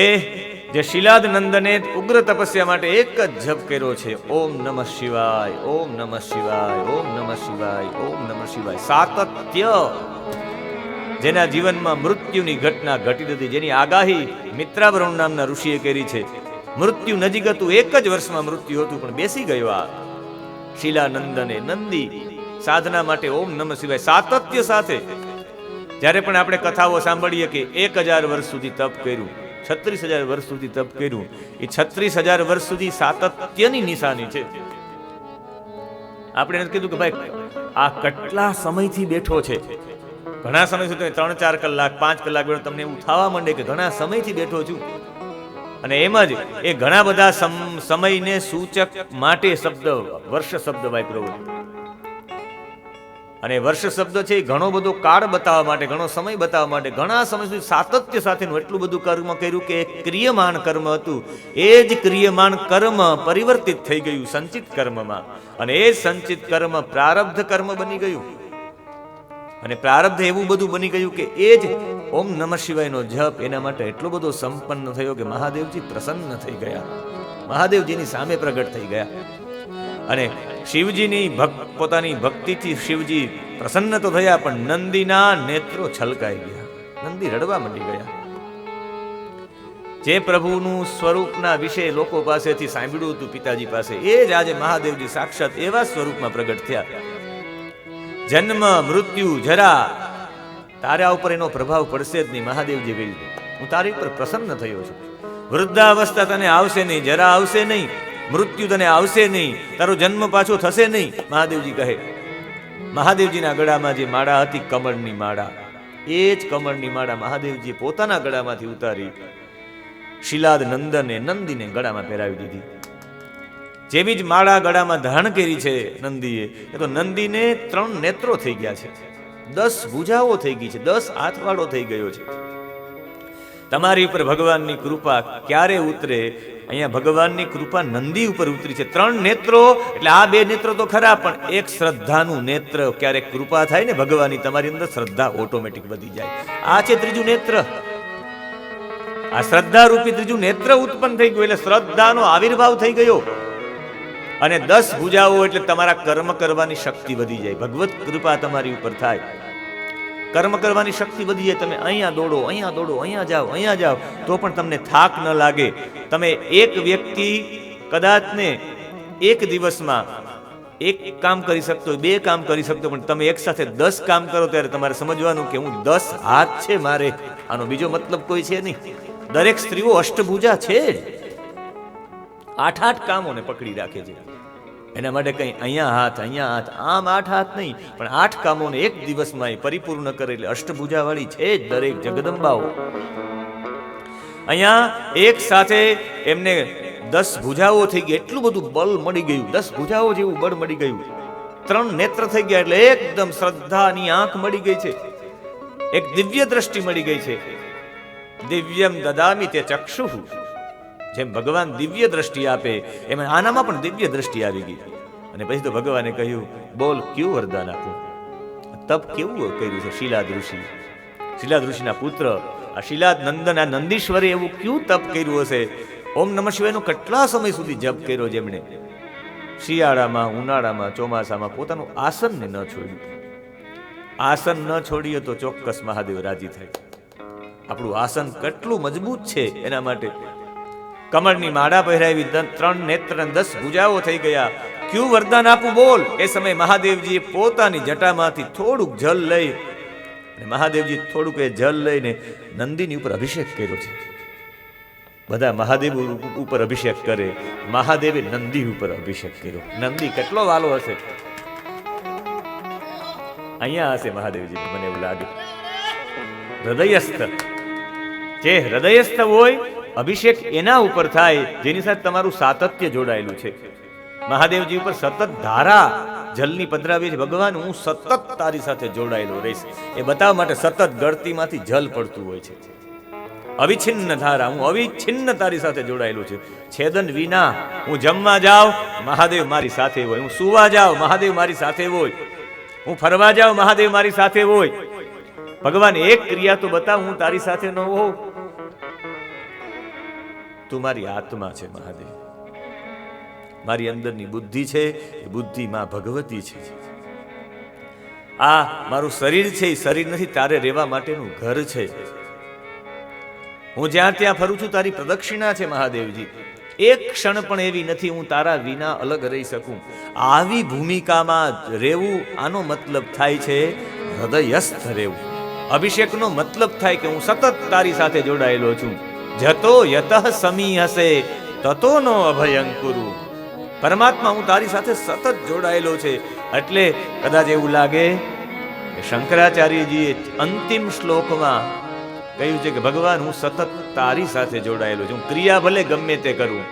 એ જે શિલાદ નંદને ઉગ્ર તપસ્યા માટે એક જ જપ કર્યો છે, ઓમ નમઃ શિવાય, ઓમ નમઃ શિવાય, ઓમ નમઃ શિવાય, ઓમ નમઃ શિવાય. સાતત્ય. જેના જીવનમાં મૃત્યુની ઘટના ઘટી હતી, જેની આગાહી મિત્રાવરુણ નામના ઋષિએ કરી છે. મૃત્યુ નજીક હતું, એક જ વર્ષમાં મૃત્યુ હતું, પણ બેસી ગયો આ શિલાનંદને નંદી સાધના માટે ઓમ નમઃ શિવાય સાતત્ય સાથે. જ્યારે પણ આપણે કથાઓ સાંભળીએ કે 1000 વર્ષ સુધી તપ કર્યું, 36,000 વર્ષ સુધી તપ કર્યું, એ 36,000 વર્ષ સુધી સાતત્યની નિશાની છે. આપણે કીધું કે ભાઈ આ કેટલા સમયથી બેઠો છે. ઘણા સમય સુધી 3-4 કલાક 5 કલાક બેઠો, તમને એવું થવા માંડે કે ઘણા સમયથી બેઠો છું. અને એમ જ એ ઘણા બધા સમયને સૂચક માટે શબ્દ વર્ષ શબ્દ વાપર્યો. અને વર્ષ શબ્દ છે એ ઘણો બધો કાળ બતાવવા માટે, ઘણો સમય બતાવવા માટે, ઘણા સમય સુધી સાતત્ય સાથેનું એટલું બધું કર્મ કર્યું કે ક્રિયમાન કર્મ હતું. એ જ ક્રિયમાન કર્મ પરિવર્તિત થઈ ગયું સંચિત કર્મમાં, અને એ સંચિત કર્મ પ્રારબ્ધ કર્મ બની ગયું. અને પ્રારબ્ધ એવું બધું બની ગયું કે એ જ ઓમ નમઃ શિવાયનો જપ એના માટે એટલો બધો સંપન્ન થયો કે મહાદેવજી પ્રસન્ન થઈ ગયા, મહાદેવજીની સામે પ્રગટ થઈ ગયા. અને શિવજીની પોતાની ભક્તિથી શિવજી પ્રસન્ન તો થયા, પણ નંદીના નેત્રો છલકાઈ ગયા, નંદી રડવા માંડી ગયા. જે પ્રભુનું સ્વરૂપના વિશે લોકો પાસેથી સાંભળ્યું હતું પિતાજી પાસે, એ જ આજે મહાદેવજી સાક્ષાત એવા સ્વરૂપમાં પ્રગટ થયા. જન્મ મૃત્યુ જરા તારા ઉપર એનો પ્રભાવ પડશે જ નહીં. મહાદેવજી કહ્યું હું તારી ઉપર પ્રસન્ન થયો છું. વૃદ્ધાવસ્થા તને આવશે નહીં, જરા આવશે નહીં, મૃત્યુ તને આવશે નહીં, તારો જન્મ પાછો થશે નહીં. મહાદેવજી કહે. મહાદેવજીના ગળામાં જે માળા હતી કમળની માળા, એ જ કમળની માળા મહાદેવજી પોતાના ગળામાંથી ઉતારી શિલાદ નંદને નંદીને ગળામાં પહેરાવી દીધી. જેવી જ માળા ગળામાં ધારણ કરી છે નંદીએ, એ તો નંદીને 3 નેત્રો થઈ ગયા છે, 10 ભુજાઓ થઈ ગઈ છે, 10 હાથવાળો થઈ ગયો છે. તમારી ઉપર ભગવાનની કૃપા ક્યારે ઉતરે? અહીંયા ભગવાનની કૃપા નંદી ઉપર ઉતરી છે. 3 નેત્રો એટલે આ 2 નેત્રો તો ખરા, પણ એક શ્રદ્ધાનું નેત્ર. ક્યારેક કૃપા થાય ને ભગવાનની, તમારી અંદર શ્રદ્ધા ઓટોમેટિક વધી જાય. આ છે ત્રીજું નેત્ર. આ શ્રદ્ધા રૂપી ત્રીજું નેત્ર ઉત્પન્ન થઈ ગયું, એટલે શ્રદ્ધાનો આવિર્ભાવ થઈ ગયો. અને 10 ભુજાઓ એટલે તમારા કર્મ કરવાની શક્તિ વધી જાય. ભગવત કૃપા તમારી ઉપર થાય, કર્મ કરવાની શક્તિ વધી જાય. તમે અહીંયા દોડો, અહીંયા દોડો, અહીંયા જાઓ, અહીંયા જાઓ, તો પણ તમને થાક ન લાગે. તમે એક વ્યક્તિ કદાચ ને એક દિવસમાં એક કામ કરી શકતો, 2 કામ કરી શકતો, પણ તમે એક સાથે 10 કામ કરો ત્યારે તમારે સમજવાનું કે હું 10 હાથ છે મારે, આનો બીજો મતલબ કોઈ છે નહીં. દરેક સ્ત્રીઓ અષ્ટભુજા છે જ, 8 કામોને પકડી રાખે છે. એના માટે કઈ અહીંયા હાથ, અહીંયા હાથ, આમ 8 હાથ નહીં, પણ 8 કામોને એક દિવસમાં પરિપૂર્ણ કરે. એટલે અષ્ટભુજા વાળી છે જ દરેક જગદંબાઓ. અહીંયા એક સાથે એમને 10 ભુજાઓ થઈ ગઈ, એટલું બધું બળ મળી ગયું, 10 ભુજાઓ જેવું બળ મળી ગયું. 3 નેત્ર થઈ ગયા એટલે એકદમ શ્રદ્ધાની આંખ મળી ગઈ છે, એક દિવ્ય દ્રષ્ટિ મળી ગઈ છે. દિવ્યમ દદામિ તે ચક્ષુઃ. જેમ ભગવાન દિવ્ય દ્રષ્ટિ આપે એમ આનામાં પણ દિવ્ય દ્રષ્ટિ આવી ગઈ. અને પછી તો ભગવાને કહ્યું બોલ ક્યું વરદાન આપું. તપ કેવું કર્યું છે શિલાદ ઋષિ. શિલાદ ઋષિના પુત્ર આ શિલાદ નંદન, આ નંદીશ્વરે એવું ક્યું તપ કર્યું હશે? ઓમ નમઃ શિવાયનો કેટલા સમય સુધી જપ કર્યો જેમણે? શિયાળામાં, ઉનાળામાં, ચોમાસામાં પોતાનું આસનને ન છોડ્યું. આસન ન છોડીએ તો ચોક્કસ મહાદેવ રાજી થાય. આપણું આસન કેટલું મજબૂત છે એના માટે. કમળની માળા પહેરાવી, 3 નેત્ર 10 ભુજાઓ થઈ ગયા. ક્યું વરદાન આપું બોલ? એ સમયે મહાદેવજીએ પોતાની જટામાંથી થોડુંક જલ લઈ, મહાદેવજી થોડુંક એ જલ લઈને નંદીની ઉપર અભિષેક કર્યો છે. બધા મહાદેવ ઉપર અભિષેક કરે, મહાદેવે નંદી ઉપર અભિષેક કર્યો. નંદી કેટલો વાલો હશે? અહીંયા હશે મહાદેવજી, મને એવું લાગે. હૃદયસ્થ, જે હૃદયસ્થ હોય, અભિષેક એના ઉપર થાય જેની સાથે તમારું સાતત્ય જોડાયેલું છે. મહાદેવજી ઉપર સતત ધારા જલની પધરાવી છે. ભગવાન, હું સતત તારી સાથે જોડાયેલો રહીશ એ બતાવવા માટે સતત ગળતીમાંથી જલ પડતું હોય છે. અવિચ્છિન્ન ધારા, હું અવિચ્છિન્ન તારી સાથે જોડાયેલો છું. છેદન વિના હું જમવા જાઉં, મહાદેવ મારી સાથે હોય. હું સુવા જાઉં, મહાદેવ મારી સાથે હોય. હું ફરવા જાઉં, મહાદેવ મારી સાથે હોય. ભગવાન, એક ક્રિયા તો બતાવ, હું તારી સાથે ન હોઉં. તું મારી આત્મા છે મહાદેવ, મારી અંદરની બુદ્ધિ છે, એ બુદ્ધિ માં ભગવતી છે. આ મારું શરીર છે, એ શરીર નથી, તારે રહેવા માટેનું ઘર છે. હું જ્યાં ત્યાં ફરું છું, તારી પ્રદક્ષિણા છે મહાદેવજી. એક ક્ષણ પણ એવી નથી હું તારા વિના અલગ રહી શકું. આવી ભૂમિકામાં રહેવું, આનો મતલબ થાય છે હૃદયસ્થ રહેવું. અભિષેકનો મતલબ થાય કે હું સતત તારી સાથે જોડાયેલો છું. જતો યતઃ સમી હશે તતો નો અભયંકુરુ. પરમાત્મા, હું તારી સાથે સતત જોડાયેલો છે. એટલે કદાચ એવું લાગે કે શંકરાચાર્યજીએ અંતિમ શ્લોકમાં કહ્યું છે કે ભગવાન, હું સતત તારી સાથે જોડાયેલો છું. ક્રિયા ભલે ગમે તે કરું,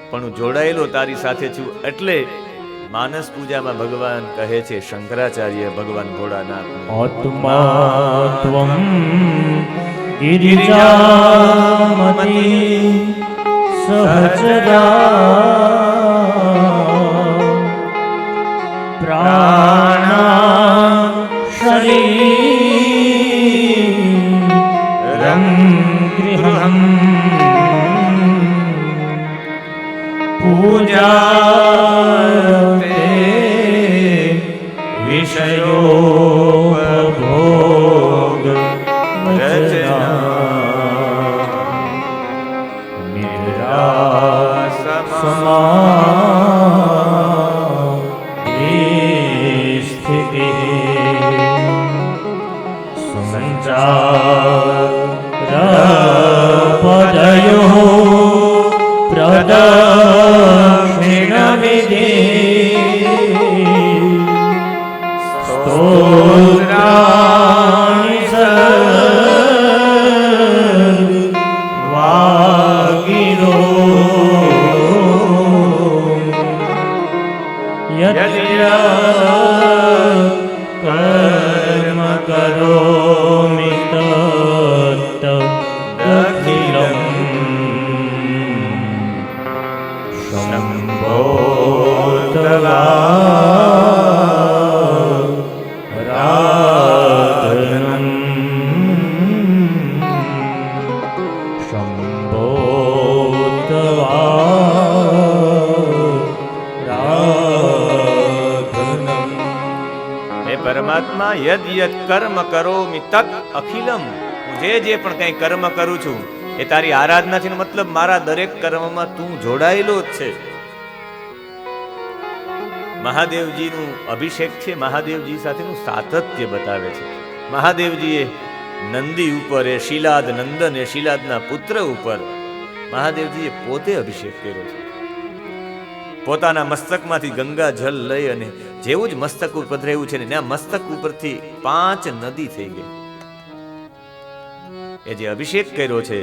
પણ હું જોડાયેલો તારી સાથે છું. એટલે માનસ પૂજામાં ભગવાન કહે છે, શંકરાચાર્ય ભગવાન ભોળાનાથ, આત્માત્વં ગિરિજામતી સહચરા પ્રાણા શરીરં ગૃહં પૂજાતે વિષયોપભોગ રચના સ્થિતિ સંચારપદયો પ્રદક્ષિણવિધિ સ્તોત્રાણિ સર્વાગિરો કર્મ કરોમિ તદખિલં શંભો તવારાધનં શંભો તવારાધનં. હે પરમાત્મા, યદ યદ કર્મ કરોમિ તત અખિલમ. હું જે પણ કંઈ કર્મ કરું છું એ તારી આરાધનાથી, મતલબ મારા દરેક કર્મમાં તું જોડાયેલો જ છે. મહાદેવજીનું અભિષેક છે, મહાદેવજી સાથેનું સાતત્ય બતાવે છે. મહાદેવજીએ નંદી ઉપર, એ શિલાદ નંદન, એ શિલાદના પુત્ર ઉપર મહાદેવજીએ પોતે અભિષેક કર્યો છે. પોતાના મસ્તકમાંથી ગંગા જલ લઈ અને જેવું જ મસ્તક ઉપર પધરાયું છે ને, ત્યાં મસ્તક ઉપરથી 5 નદી થઈ ગઈ. એ જે અભિષેક કર્યો છે,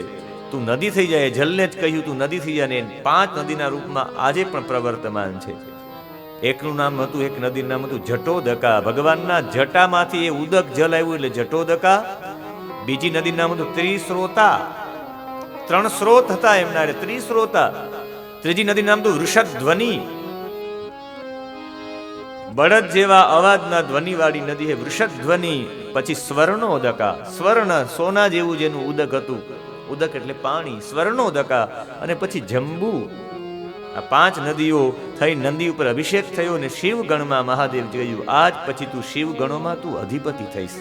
તું નદી થઈ જાય, જલને જ કહ્યું તું નદી થઈ જાય, ને 5 નદીના રૂપમાં આજે પણ પ્રવર્તમાન છે. એકનું નામ હતું, એક નદીનું નામ હતું જટોદકા. ભગવાનના જટામાંથી એ ઉદક જલ આવ્યું એટલે જટોદકા. બીજી નદીનું નામ હતું ત્રિસ્રોતા. 3 સ્રોત હતા એમના, ત્રિસ્રોતા. ત્રીજી નદીનું નામ હતું વૃષધ્વની. બળદ જેવા અવાજના ધ્વનિવાળી નદી હે વૃષભ ધ્વનિ, પછી સ્વર્ણોદકા, સ્વર્ણ સોના જેવું જેનું ઉદક હતું, ઉદક એટલે પાણી, સ્વર્ણોદકા, અને પછી જંબુ. આ 5 નદીઓ થઈ નંદી ઉપર અભિષેક થયો ને શિવગણમાં મહાદેવજી કહ્યું, આજ પછી તું શિવગણોમાં તું અધિપતિ થઈશ,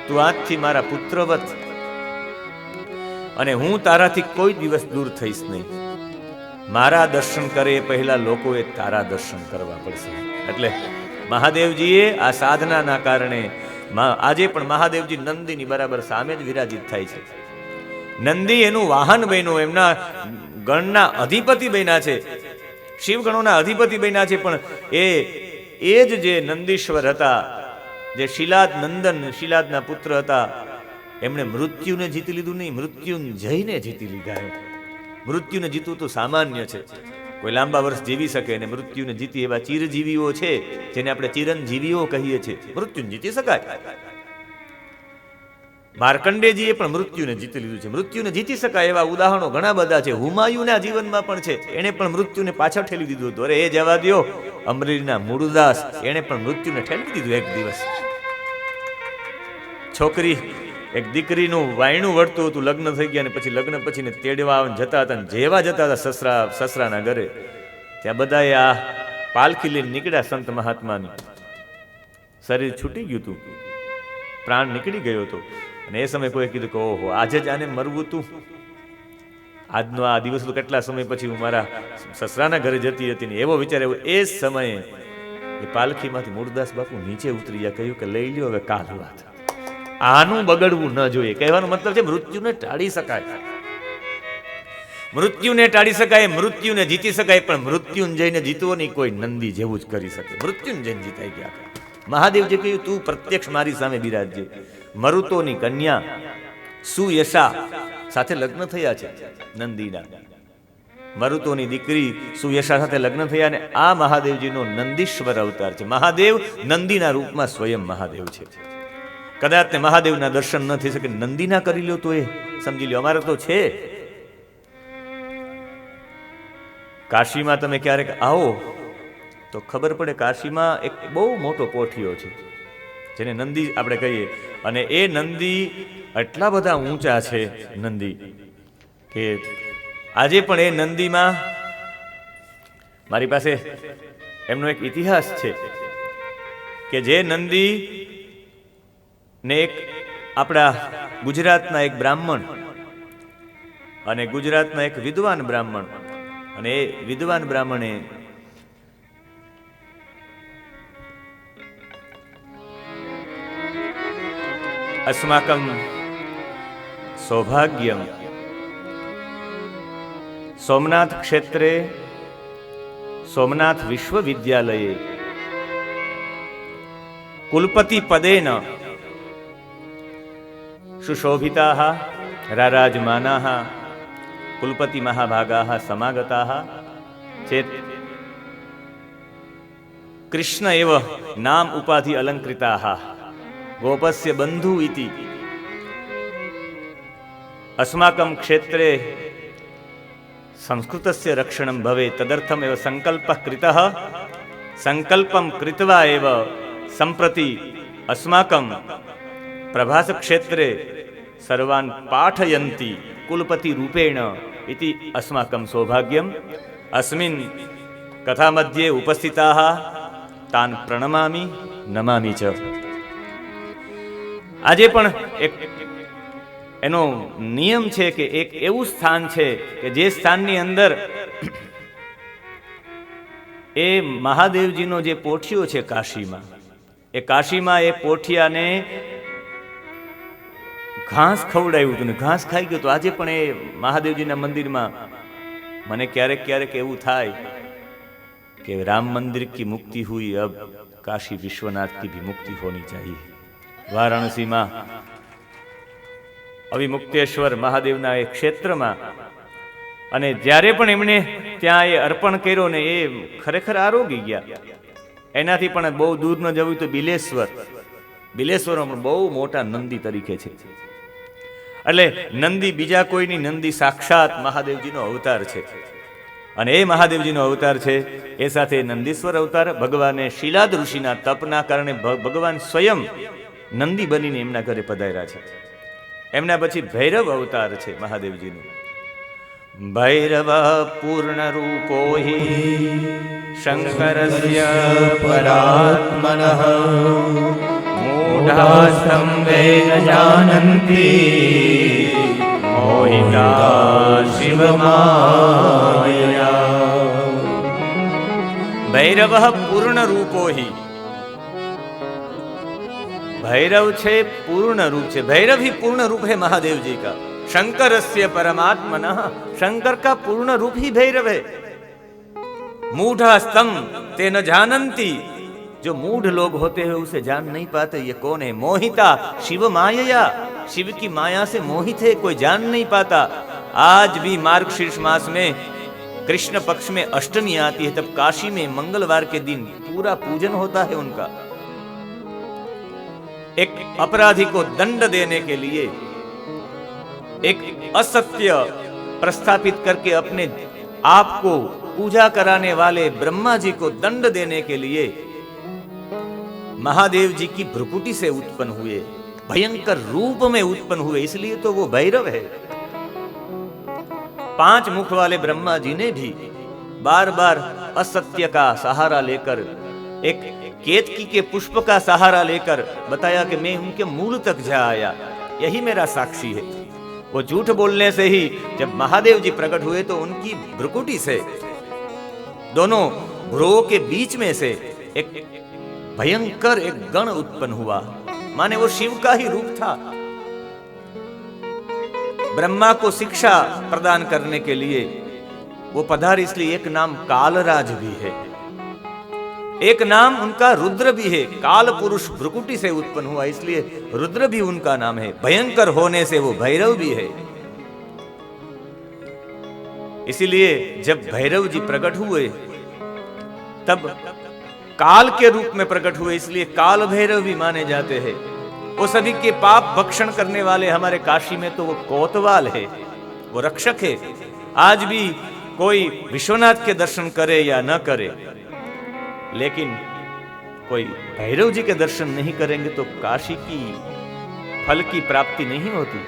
તું આજથી મારા પુત્રવત, અને હું તારાથી કોઈ દિવસ દૂર થઈશ નહીં. મારા દર્શન કરે એ પહેલા લોકોએ તારા દર્શન કરવા પડશે. એટલે મહાદેવજીએ આ સાધનાના કારણે આજે પણ મહાદેવજી નંદીની બરાબર સામે જ વિરાજિત થાય છે. નંદી એનું વાહન બન્યો, એમના ગણના અધિપતિ બન્યા છે, શિવગણોના અધિપતિ બન્યા છે. પણ એ જ જે નંદીશ્વર હતા, જે શિલાદ નંદન, શિલાદના પુત્ર હતા, એમણે મૃત્યુને જીતી લીધું નહીં, મૃત્યુંજયને જીતી લીધા. મૃત્યુને જીતવું તો સામાન્ય છે, કોઈ લાંબા વર્ષ જીવી શકે, અને મૃત્યુને જીતી એવા ચિરજીવીઓ છે જેને આપણે ચિરંજીવીઓ કહીએ છીએ. મૃત્યુને જીતી શકાય. માર્કંડેજીએ પણ મૃત્યુને જીતી લીધું છે. મૃત્યુને જીતી શકાય એવા ઉદાહરણો ઘણા બધા છે. હુમાયુના જીવનમાં પણ છે, એણે પણ મૃત્યુને પાછળ ઠેલી દીધું હતું. અરે એ જવા દ્યો, અમરેલીના મૂળદાસ, એણે પણ મૃત્યુને ઠેલી દીધું. એક દિવસ છોકરી, એક દીકરીનું વાયણું વળતું હતું, લગ્ન થઈ ગયા, અને પછી લગ્ન પછીને તેડવા જતા હતા, જેવા જતા હતા સસરાના ઘરે, ત્યાં બધાએ આ પાલખી લઈને નીકળ્યા. સંત મહાત્માની શરીર છૂટી ગયું હતું, પ્રાણ નીકળી ગયો હતો. અને એ સમયે કોઈ કીધું કે ઓહો, આજે જ આને મરવું તું. આજનો આ દિવસ તો કેટલા સમય પછી હું મારા સસરાના ઘરે જતી હતી ને એવો વિચાર આવ્યો. એ સમયે એ પાલખીમાંથી મૂળદાસ બાપુ નીચે ઉતરી ગયા, કહ્યું કે લઈ લ્યો હવે કાલ વાત, આનું બગડવું ન જોઈએ. કહેવાનો મતલબ છે મૃત્યુને ટાળી શકાય, મૃત્યુને ટાળી શકાય, મૃત્યુને જીતી શકાય, પણ મૃત્યુંજયને જીતવો નહીં કોઈ નંદી જેવું જ કરી શકે. મૃત્યુંજય જીતાઈ ગયા. મહાદેવજી કહ્યું તું પ્રત્યક્ષ મારી સામે બિરાજજે. મરુતોની કન્યા સુયશા સાથે લગ્ન થયા છે નંદીના. મરુતોની દીકરી સુયશા સાથે લગ્ન થયા, અને આ મહાદેવજીનો નંદીશ્વર અવતાર છે. મહાદેવ નંદીના રૂપમાં સ્વયં મહાદેવ છે. કદાચ ને મહાદેવના દર્શન ન થઈ શકે, નંદીના કરી લો તો એ સમજી લો. અમારે તો છે, કાશીમાં તમે ક્યારેક આવો તો ખબર પડે, કાશીમાં એક બહુ મોટો પોઠિયો છે જેને નંદી આપણે કહીએ, અને એ નંદી એટલા બધા ઊંચા છે નંદી, કે આજે પણ એ નંદીમાં મારી પાસે એમનો એક ઇતિહાસ છે કે જે નંદી ને એક આપણા ગુજરાતના એક બ્રાહ્મણ અને ગુજરાતના એક વિદ્વાન બ્રાહ્મણ, અને એ વિદ્વાન બ્રાહ્મણે अस्माकं सौभाग्यम सोमनाथ क्षेत्रे सोमनाथ विश्वविद्यालये कुलपति पदेन सुशोभिताः राराजमानाः कुलपति महाभागाः समागताः चेत् कृष्ण एव नाम उपाधि अलंकृताः गोपस्य बंधु इति अस्माकं क्षेत्रे संस्कृतस्य रक्षणं भवेत् तदर्थमेव संकल्पः कृतः। संकल्पं कृत्वा एव सम्प्रति अस्माकं प्रभास क्षेत्रे सर्वान् पाठयन्ति कुलपति रूपेण इति अस्माकं सौभाग्यम्। अस्मिन् कथा मध्ये उपस्थिताः तान् प्रणमामि नमामि च। આજે પણ એક એનો નિયમ છે કે એક એવું સ્થાન છે કે જે સ્થાનની અંદર એ મહાદેવજીનો જે પોઠિયો છે કાશીમાં, એ કાશીમાં એ પોઠિયાને ઘાસ ખવડાવ્યું હતું ને ઘાસ ખાઈ ગયું. તો આજે પણ એ મહાદેવજીના મંદિરમાં મને ક્યારેક ક્યારેક એવું થાય કે રામ મંદિર કી મુક્તિ હુઈ, અબ કાશી વિશ્વનાથ કી ભી મુક્તિ હોની चाहिए। વારાણસીમાં અવિમુક્તેશ્વર મહાદેવના એ ક્ષેત્રમાં, અને જ્યારે પણ એમણે ત્યાં એ અર્પણ કર્યો ને એ ખરેખર આરોગી ગયા. એનાથી પણ બહુ દૂર ન જવું તો બિલેશ્વર, બિલેશ્વરમાં પણ બહુ મોટા નંદી તરીકે છે. એટલે નંદી બીજા કોઈની, નંદી સાક્ષાત મહાદેવજીનો અવતાર છે. અને એ મહાદેવજીનો અવતાર છે. એ સાથે નંદીશ્વર અવતાર, ભગવાને શિલાદ ઋષિના તપના કારણે ભગવાન સ્વયં નંદી બનીને એમના ઘરે પધાર્યા છે. એમના પછી ભૈરવ અવતાર છે મહાદેવજીનું. ભૈરવ પૂર્ણ રૂપો હિ શંકરસ્ય પરાત્મનઃ મૂઢાસ્તં વેદ જાનન્તિ મોહિતા શિવમાયા. ભૈરવ પૂર્ણ રૂપો હિ, भैरव छे पूर्ण रूप से, भैरव ही पूर्ण रूप है महादेव जी का. शंकरस्य परमात्मनः, शंकर का पूर्ण रूप ही भैरव है. मूढ़ास्तम ते न जानन्ति, जो मूढ़ लोग होते हैं उसे जान नहीं पाते ये कौन है. मोहिता शिव माया, शिव की माया से मोहित है, कोई जान नहीं पाता. आज भी मार्गशीर्ष मास में कृष्ण पक्ष में अष्टमी आती है, तब काशी में मंगलवार के दिन पूरा पूजन होता है उनका. एक अपराधी को दंड देने के लिए, एक असत्य प्रस्थापित करके अपने आप को पूजा कराने वाले ब्रह्मा जी को दंड देने के लिए महादेव जी की भ्रुकुटी से उत्पन्न हुए, भयंकर रूप में उत्पन्न हुए, इसलिए तो वो भैरव है. 5 मुख वाले ब्रह्मा जी ने भी बार बार असत्य का सहारा लेकर, एक केतकी के पुष्प का सहारा लेकर बताया कि मैं उनके मूल तक जा आया, यही मेरा साक्षी है. वो झूठ बोलने से ही जब महादेव जी प्रकट हुए तो उनकी भ्रुकुटी से, दोनों भ्रुवों के बीच में से एक भयंकर एक गण उत्पन्न हुआ. माने वो शिव का ही रूप था. ब्रह्मा को शिक्षा प्रदान करने के लिए वो पधार, इसलिए एक नाम कालराज भी है, एक नाम उनका रुद्र भी है. काल पुरुष भ्रुकुटी से उत्पन्न हुआ, इसलिए रुद्र भी उनका नाम है. भयंकर होने से वो भैरव भी है. इसीलिए जब भैरव जी प्रकट हुए तब काल के रूप में प्रकट हुए, इसलिए काल भैरव भी माने जाते हैं. वो सभी के पाप भक्षण करने वाले हमारे काशी में तो वो कोतवाल है, वो रक्षक है. आज भी कोई विश्वनाथ के दर्शन करे या न करे, लेकिन कोई भैरव जी के दर्शन नहीं करेंगे तो काशी की फल की प्राप्ति नहीं होती.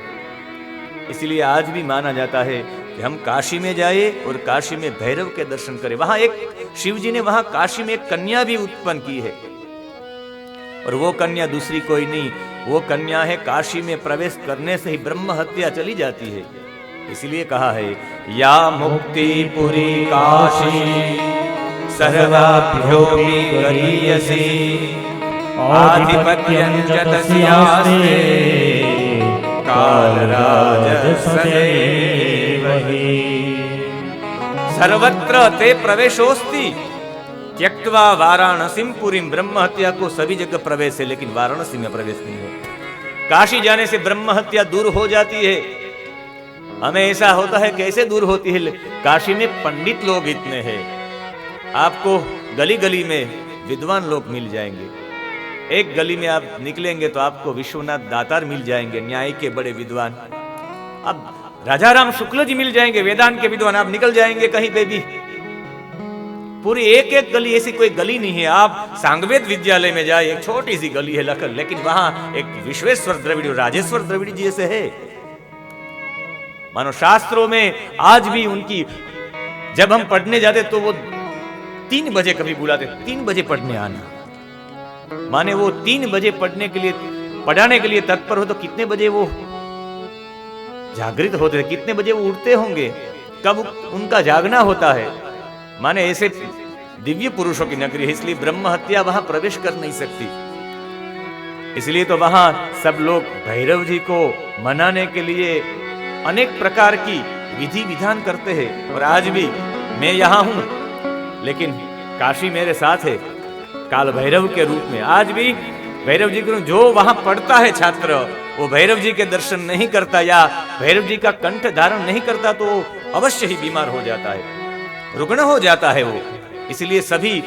इसलिए आज भी माना जाता है कि हम काशी में जाए और काशी में भैरव के दर्शन करें. वहां एक शिव जी ने वहां काशी में एक कन्या भी उत्पन्न की है, और वो कन्या दूसरी कोई नहीं, वो कन्या है काशी में प्रवेश करने से ही ब्रह्म हत्या चली जाती है. इसलिए कहा है या मुक्ति पुरी काशी सर्वाभ्योऽपि गरीयसी आधिपत्यं च तस्यास्ते कालराज सदैव हि. सर्वत्र ते प्रवेशोस्ति त्यक्त्वा वाराणसीं पुरीं. ब्रह्म हत्या को सभी जगह प्रवेश है, लेकिन वाराणसी में प्रवेश नहीं है. काशी जाने से ब्रह्म हत्या दूर हो जाती है. हमें ऐसा होता है, कैसे दूर होती है? काशी में पंडित लोग इतने हैं, आपको गली गली में विद्वान लोग मिल जाएंगे. एक गली में आप निकलेंगे तो आपको विश्वनाथ दातार मिल जाएंगे, न्याय के बड़े विद्वान. अब राजाराम शुक्ल जी मिल जाएंगे, वेदांत के विद्वान. आप निकल जाएंगे कहीं पे भी, पूरी एक एक गली ऐसी कोई गली नहीं है. आप सांगवेद विद्यालय में जाए, एक छोटी सी गली है लखन, लेकिन वहां एक विश्वेश्वर द्रविड़, राजेश्वर द्रविड़ जी ऐसे है. मानो शास्त्रों में आज भी उनकी, जब हम पढ़ने जाते तो वो 3 बजे कभी बुलाते, 3 बजे पढ़ने आना. माने वो 3 बजे पढ़ने के लिए, पढ़ाने के लिए तत्पर हो तो कितने बजे वो जागृत होते थे, कितने बजे वो उठते होंगे, कब उनका जागना होता है. माने ऐसे दिव्य पुरुषों की नगरी है, इसलिए ब्रह्म हत्या वहां प्रवेश कर नहीं सकती. इसलिए तो वहां सब लोग भैरव जी को मनाने के लिए अनेक प्रकार की विधि विधान करते हैं. और आज भी मैं यहां हूं, लेकिन काशी मेरे साथ है काल भैरव के रूप में. आज भी भैरव जी को जो वहां पढ़ता है छात्र, वो भैरव जी के दर्शन नहीं करता या भैरव जी का कंठ धारण नहीं करता तो अवश्य ही बीमार हो जाता है, रुग्ण हो जाता है वो. इसलिए सभी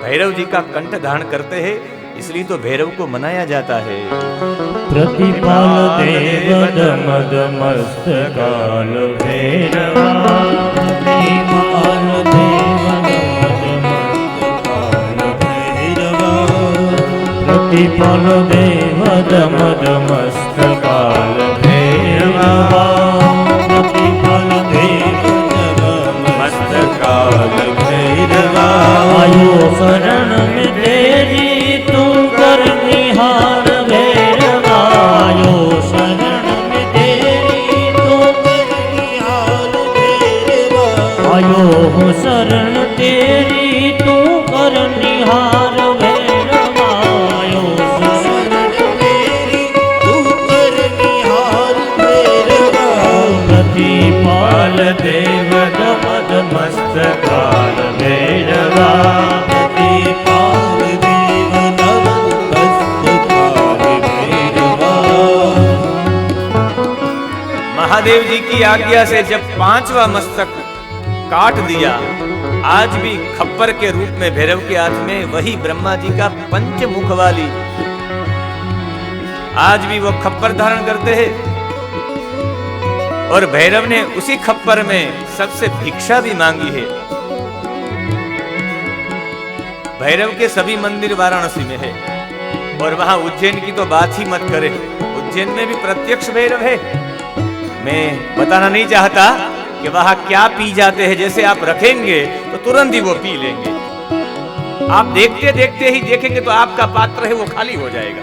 भैरव जी का कंठ धारण करते हैं. इसलिए तो भैरव को मनाया जाता है। प्रतिपाल देव दमद मस्त काल भैरवा, प्रतिपाल देव दमद मस्त काल भैरवा, प्रतिपाल देव दमद मस्त काल भैरवा। आयो शरण में तेरी तू कर निहार भैरवा, आयो शरण में तेरी तू कर निहार भैरवा, आयो शरण तेरी तू कर निहार भैरवा, आयो शरण तेरी तू कर निहार भैरवा। प्रतिपाल देव दमद मस्त काल भैरवा, प्रतिपाल देव दमद मस्त काल भैरवा। महादेव जी की आज्ञा से जब 5वां मस्तक काट दिया, आज भी खप्पर के रूप में भैरव के हाथ में वही ब्रह्मा जी का पंचमुख वाली, आज भी वो खप्पर धारण करते हैं। और भैरव ने उसी खप्पर में सबसे भिक्षा भी मांगी है। भैरव के सभी मंदिर वाराणसी में है, और वहां उज्जैन की तो बात ही मत करे, उज्जैन में भी प्रत्यक्ष भैरव है। मैं बताना नहीं चाहता कि वहां क्या पी जाते हैं, जैसे आप रखेंगे तो तुरंत ही वो पी लेंगे। आप देखते देखते ही देखेंगे तो आपका पात्र है वो खाली हो जाएगा।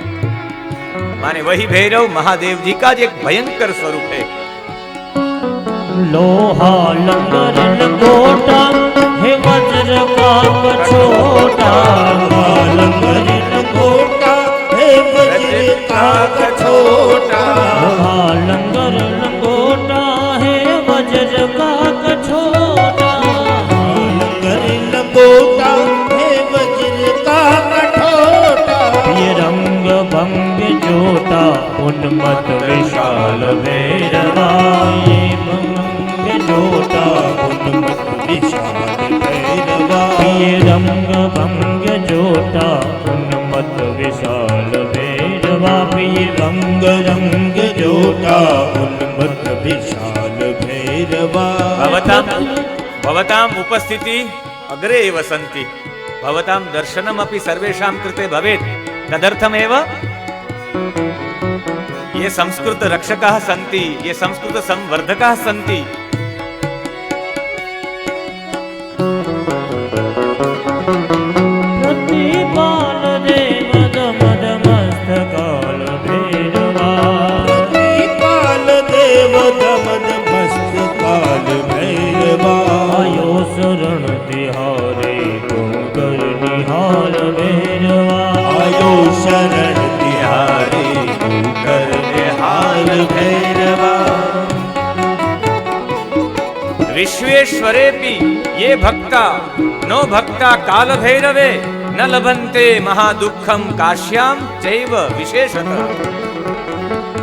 माने वही भैरव महादेव जी का एक भयंकर स्वरूप है। लोहा लंगर लंगोटा हे वज्र का कछोटा, लंगर लंगोटा हे वज्र का कछोटा, लोहा लंगर लंगोटा हे वज्र का कछोटा, लंगर लंगोटा हे वज्र का कछोटा। ये रंग भंग जोटा उन्मत विशाल भैरवा, ये जोटा उन्मत विशाल भैरवा, ये रंग भंग जोटा उन्मत विशाल भैरवा, ये रंग रंग जोटा उन्मत विशाल भैरवा। भवताम उपस्थिति अग्रे एव सन्ति, भवताम दर्शनमपि सर्वेषां कृते भवेत्, तदर्थमेव ये संस्कृत रक्षकाः सन्ति, ये संस्कृत संवर्धकाः सन्ति। प्रतिपाल देव दमद मस्त काल भैरवा, प्रतिपाल देव दमद मस्त काल भैरवा। आयो शरण तिहारे तुम कर निहाल भैरवा, आयो शरण तिहारे तुम कर निहाल भैरवा। विश्वेश्वरेपि ये भक्ता नो भक्ता काल भैरवे न लभन्ते महादुःखम काश्याम चैव विशेषतः।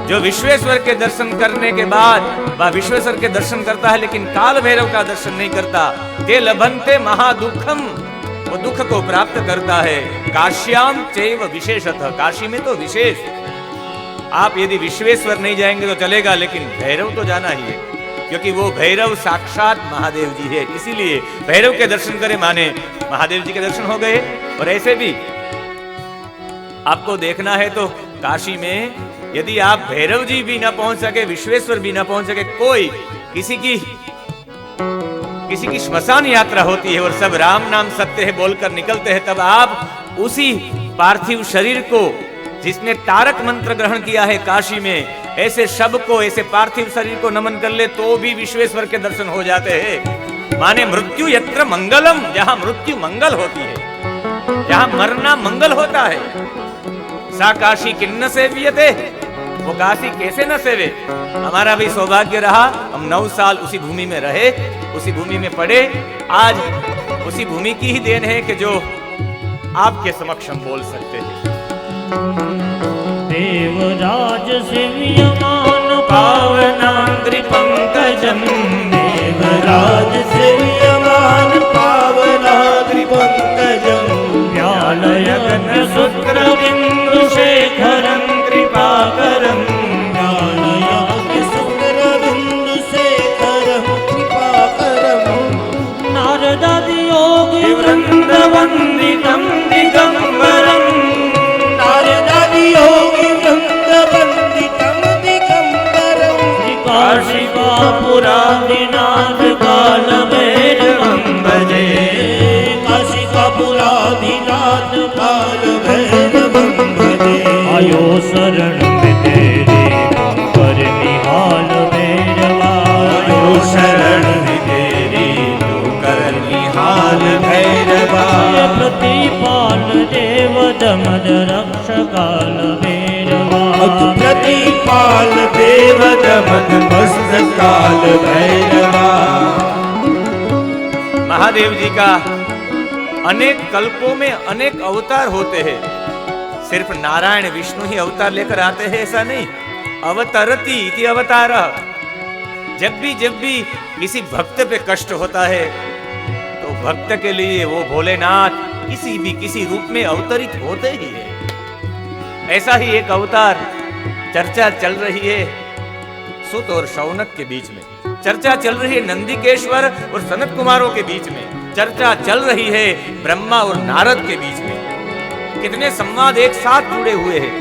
जो विश्वेश्वर के दर्शन करने के बाद वह विश्वेश्वर के दर्शन करता है लेकिन काल भैरव का दर्शन नहीं करता, ते लभन्ते महादुःखम, वो दुख को प्राप्त करता है। काश्याम चैव विशेषतः, काशी में तो विशेष। आप यदि विश्वेश्वर नहीं जाएंगे तो चलेगा, लेकिन भैरव तो जाना ही है, क्योंकि वो भैरव साक्षात महादेव जी है। इसीलिए भैरव के दर्शन करें माने महादेव जी के दर्शन हो गए। और ऐसे भी आपको देखना है तो काशी में यदि आप भैरव जी भी ना पहुंच सके, विश्वेश्वर भी ना पहुंच सके, कोई किसी की श्मशान यात्रा होती है और सब राम नाम सत्य है बोलकर निकलते हैं, तब आप उसी पार्थिव शरीर को जिसने तारक मंत्र ग्रहण किया है काशी में, ऐसे शब को, ऐसे पार्थिव शरीर को नमन कर ले तो भी विश्वेश्वर के दर्शन हो जाते हैं। माने मृत्यु यत्र मंगलम, जहां मृत्यु मंगल होती है, जहां मरना मंगल होता है। सा काशी किन्न सेव्यते, वो काशी कैसे न सेवे। हमारा भी सौभाग्य रहा, हम 9 साल उसी भूमि में रहे, उसी भूमि में पड़े। आज उसी भूमि की ही देन है कि जो आपके समक्ष हम बोल सकते हैं। देवराज सेव्यमान पावनांग्रि पंकजम, देवराज सेव्यमान पावनांग्रि पंकजम, व्यालयन सूत्र निहाल भैरवं भजे। आयो शरण में तेरे तुम कर निहाल भैरवा। आयो शरण में तेरी तू कर निहाल भैरवा। प्रतिपाल देव दमद रक्षकाल भैरवा। प्रतिपाल देव दमन मस्त काल भैरवा। महादेव जी का अनेक कल्पों में अनेक अवतार होते हैं। सिर्फ नारायण विष्णु ही अवतार लेकर आते हैं ऐसा नहीं। अवतरति इति अवतार। जब भी किसी भक्त पे कष्ट होता है तो भक्त के लिए वो भोलेनाथ किसी रूप में अवतरित होते ही है। ऐसा ही एक अवतार चर्चा चल रही है सुत और शौनक के बीच में। चर्चा चल रही है नंदिकेश्वर और सनत कुमारों के बीच में। चर्चा चल रही है ब्रह्मा और नारद के बीच में। कितने संवाद एक साथ जुड़े हुए हैं।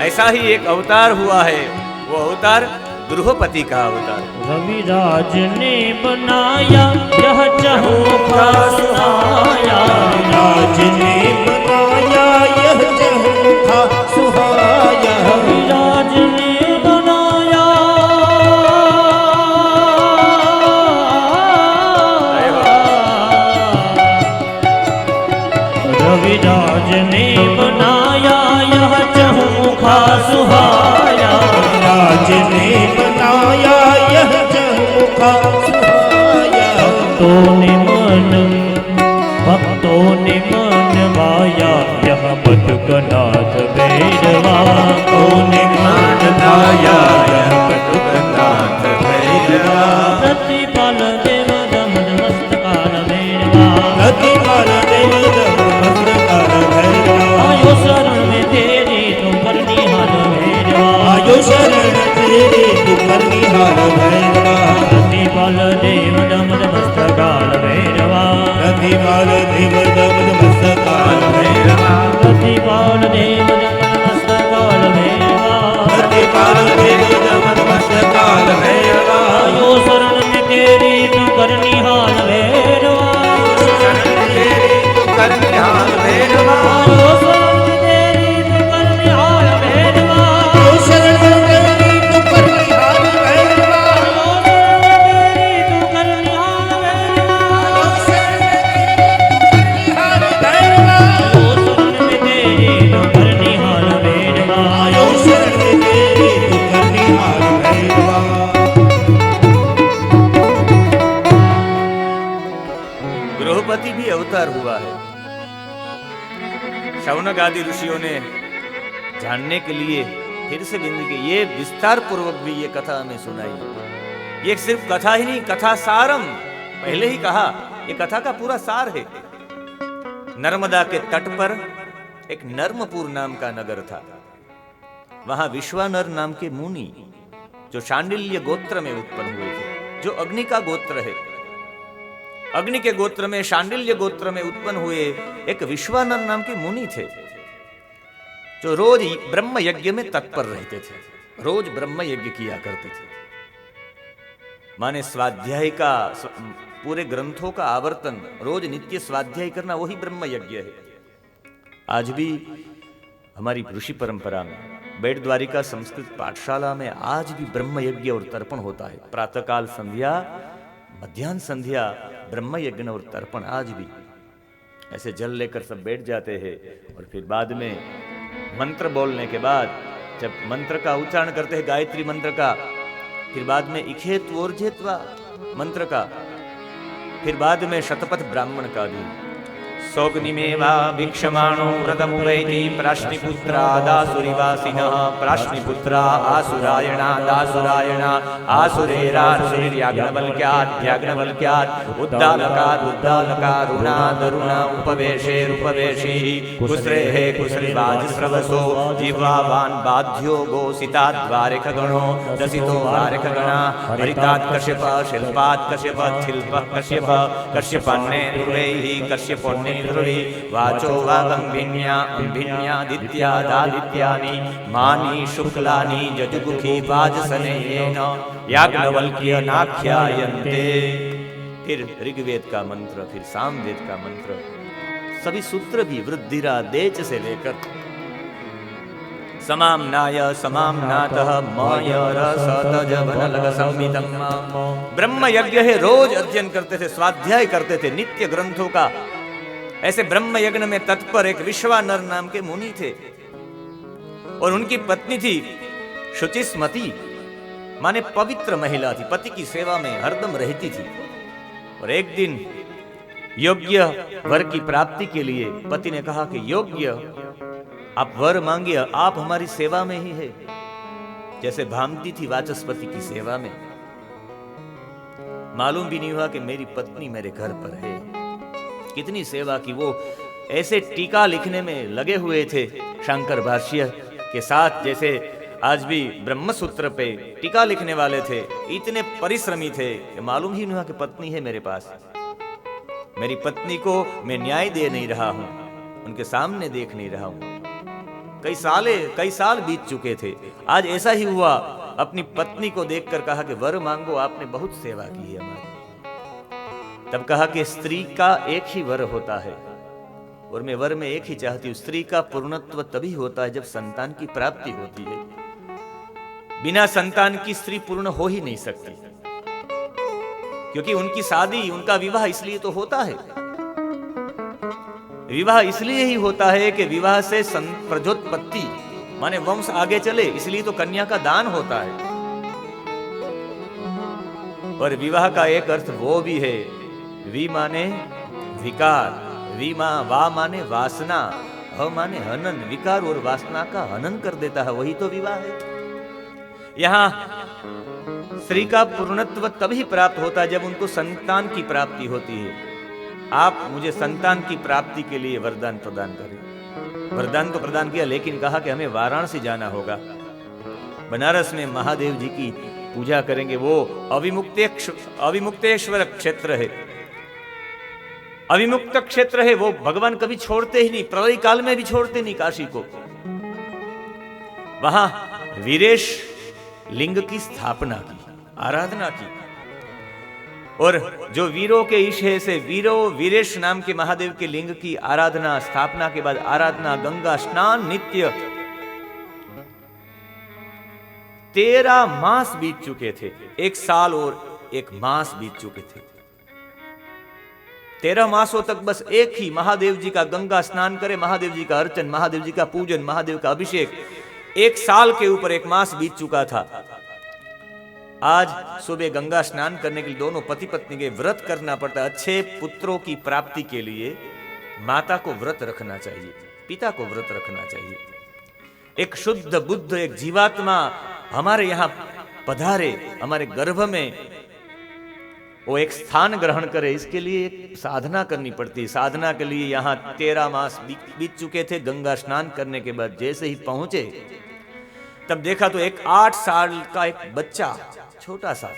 ऐसा ही एक अवतार हुआ है, वो अवतार गृहपति का अवतार। रविराज ने बनाया यह चहुमुखा सुहाया। राज ने बनाया यह चहुमुखा सुहाया। रविराज ने बनाया रविराज ने बनाया यह चहुमुखा सुहाया। राज ने बनाया यह चहुमुखा सुहाया। भक्तों ने मन वाया यह बटुकनाथ भैरवा। भक्तों ने मान भाया यह बटुकनाथ भैरवा। प्रतिपाल देव दमन मस्तकाल भैरवा। प्रतिपाल देव दमन मस्तकाल भैरवा। आयो शरण में तेरी तुम कर निहाल भैरवा। आयो शरण तेरी तू कर निहाल भैरवा। प्रतिपाल देव दमन मस्तकाल भैरवा। प्रतिपाल देव दमन मस्तकाल भैरवा। प्रतिपाल देव दमन मस्तकाल भैरवा। प्रतिपाल देव दमन मस्तकाल भैरवा। आयो शरण में तेरी तुम कर निहाल भैरवा। कर निहाल भैरवा। आयो शरण में तेरी तुम कर निहाल भैरवा। आयो शरण तेरी तू कर निहाल भैरवा। आयो शरण में तेरी तुम कर निहाल भैरवा। आयो शरण तेरी तू कर निहाल भैरवा। गृहपति भी अवतार हुआ है। शौनक आदि ऋषियों ने जानने के लिए फिर से विनती की। ये विस्तार पूर्वक भी ये कथा हमें सुनाई। ये सिर्फ कथा ही नहीं, कथा सारम। पहले ही कहा ये कथा का पूरा सार है। नर्मदा के तट पर एक नर्मपुर नाम का नगर था। वहां विश्वानर नाम के मुनि जो शांडिल्य गोत्र में उत्पन्न हुए थे, जो अग्नि का गोत्र है। अग्नि के गोत्र में, शांडिल्य गोत्र में उत्पन्न हुए एक विश्वानर नाम के मुनि थे जो रोज ब्रह्म यज्ञ में तत्पर रहते थे। रोज ब्रह्म यज्ञ किया करते थे। माने स्वाध्याय का, पूरे ग्रंथों का आवर्तन, रोज नित्य स्वाध्याय करना, वही ब्रह्म यज्ञ है। आज भी हमारी ऋषि परंपरा में, बेट द्वारिका संस्कृत पाठशाला में आज भी ब्रह्म यज्ञ और तर्पण होता है। प्रातःकाल संध्या, मध्याह्न संध्या ब्रह्म यज्ञ और तर्पण आज भी। ऐसे जल लेकर सब बैठ जाते हैं और फिर बाद में मंत्र बोलने के बाद, जब मंत्र का उच्चारण करते हैं गायत्री मंत्र का, फिर बाद में इखेत्वोर्जेत्वा मंत्र का, फिर बाद में शतपथ ब्राह्मण का भी। सौग्निमेवा भिक्षमाणो व्रतमुपैति प्राश्निपुत्रा दासुरिवासिनः प्राश्निपुत्रा आसुरायणा दासुरायणा आसुरेरासुरिर्याज्ञवल्क्याद् उद्दालकारुणा उपवेशेरुपवेशी कुस्रेः कुसृवाजस्रवसो जिह्वावान् बाध्यो गोसिताद्वारिकगणो दसितो वारिकगणा हरितात् कश्यप शिल्पात् कश्यप शिल्पः कश्यप कश्यपन्ने ध्रुवैः कश्यपोन्ने ध्रुवी वाचो वागंभिन्यादित्यादादित्यानि मानी शुक्लानि जजुगुखी वाजसनेयेन याज्ञवल्क्यनाख्यायन्ते। फिर ऋग्वेद का मंत्र, फिर सामवेद का मंत्र, सभी सूत्र भी वृद्धिरा देच से लेकर समाम नाय समाम नातः मय रस तज वनलग संमितम। ब्रह्म यज्ञ है, रोज अध्ययन करते थे, स्वाध्याय करते थे नित्य ग्रंथों का। ऐसे ब्रह्म यज्ञ में तत्पर एक विश्वानर नाम के मुनि थे और उनकी पत्नी थी शुचिस्मती, माने पवित्र महिला थी, पति की सेवा में हरदम रहती थी। और एक दिन योग्य वर की प्राप्ति के लिए पति ने कहा कि योग्य आप वर मांगिए, आप हमारी सेवा में ही है। जैसे भामती थी वाचस्पति की सेवा में। मालूम भी नहीं हुआ कि मेरी पत्नी मेरे घर पर है। कितनी सेवा की। वो ऐसे टीका लिखने में लगे हुए थे शंकर भाष्य के साथ, जैसे आज भी ब्रह्म सूत्र पे टीका लिखने वाले थे। इतने परिश्रमी थे कि मालूम ही नहीं हुआ कि पत्नी है मेरे पास। मेरी पत्नी को मैं न्याय दे नहीं रहा हूं, उनके सामने देख नहीं रहा हूं। कई साल बीत चुके थे। आज ऐसा ही हुआ, अपनी पत्नी को देखकर कहा कि वर मांगो, आपने बहुत सेवा की है हमारी। तब कहा कि स्त्री का एक ही वर होता है और मैं वर में एक ही चाहती हूं। स्त्री का पूर्णत्व तभी होता है जब संतान की प्राप्ति होती है। बिना संतान की स्त्री पूर्ण हो ही नहीं सकती, क्योंकि उनकी शादी, उनका विवाह इसलिए तो होता है। विवाह इसलिए ही होता है कि विवाह से प्रजोत्पत्ति माने वंश आगे चले, इसलिए तो कन्या का दान होता है। और विवाह का एक अर्थ वो भी है, वी माने विकार, वा माने वासना, ह माने हनन। विकार और वासना का हनन कर देता है, वही तो विवाह है। यहां स्त्री का पूर्णत्व तभी प्राप्त होता है जब उनको संतान की प्राप्ति होती है। आप मुझे संतान की प्राप्ति के लिए वरदान प्रदान करें। वरदान तो प्रदान किया, लेकिन कहा कि हमें वाराणसी जाना होगा। बनारस में महादेव जी की पूजा करेंगे। वो अविमुक्तेश्वर क्षेत्र है, अविमुक्त क्षेत्र है। वो भगवान कभी छोड़ते ही नहीं, प्रलय काल में भी छोड़ते नहीं काशी को। वहां वीरेश लिंग की स्थापना की, आराधना की। और जो वीरों के ईश है से वीरेश नाम के महादेव के लिंग की आराधना, स्थापना के बाद आराधना, गंगा स्नान नित्य। 13 मास बीत चुके थे, 1 साल और 1 मास बीत चुके थे। 13 मासों तक बस एक ही महादेव जी का गंगा स्नान करे, महादेव जी का अर्चन, महादेव जी का पूजन, महादेव का अभिषेक। 1 साल के ऊपर 1 मास बीत चुका था। आज सुबह गंगा स्नान करने के लिए दोनों पति पत्नी के व्रत करना पड़ता है। अच्छे पुत्रों की प्राप्ति के लिए माता को व्रत रखना चाहिए, पिता को व्रत रखना चाहिए। एक शुद्ध बुद्ध, एक जीवात्मा हमारे यहाँ पधारे, हमारे गर्भ में वो एक स्थान ग्रहण करे, इसके लिए एक साधना करनी पड़ती है। साधना के लिए यहाँ 13 मास बीत चुके थे। गंगा स्नान करने के बाद जैसे ही पहुंचे, तब देखा तो एक 8 साल का एक बच्चा, छोटा सा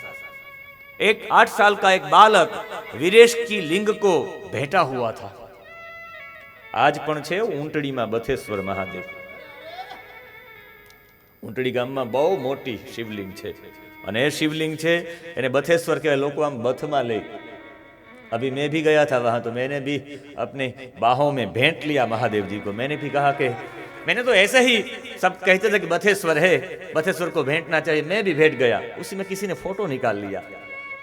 एक 8 साल का एक बालक वीरेश की लिंग को भेटा हुआ था। आज पण छे ઊંટડીમાં બથેશ્વર મહાદેવ। ઊંટડી ગામમાં બહુ મોટી શિવલિંગ છે અને એ શિવલિંગ છે એને બથેશ્વર કહેવાય। લોકો આમ બથમાં લે। अभी मैं भी गया था वहां, तो मैंने भी अपने बाहों में भेंट लिया महादेव जी को। मैंने भी कहा कि मैंने तो ऐसे ही, सब कहते थे कि बथेश्वर है, बथेश्वर को भेंटना चाहिए। मैं भी भेंट गया। उसी में किसी ने फोटो निकाल लिया,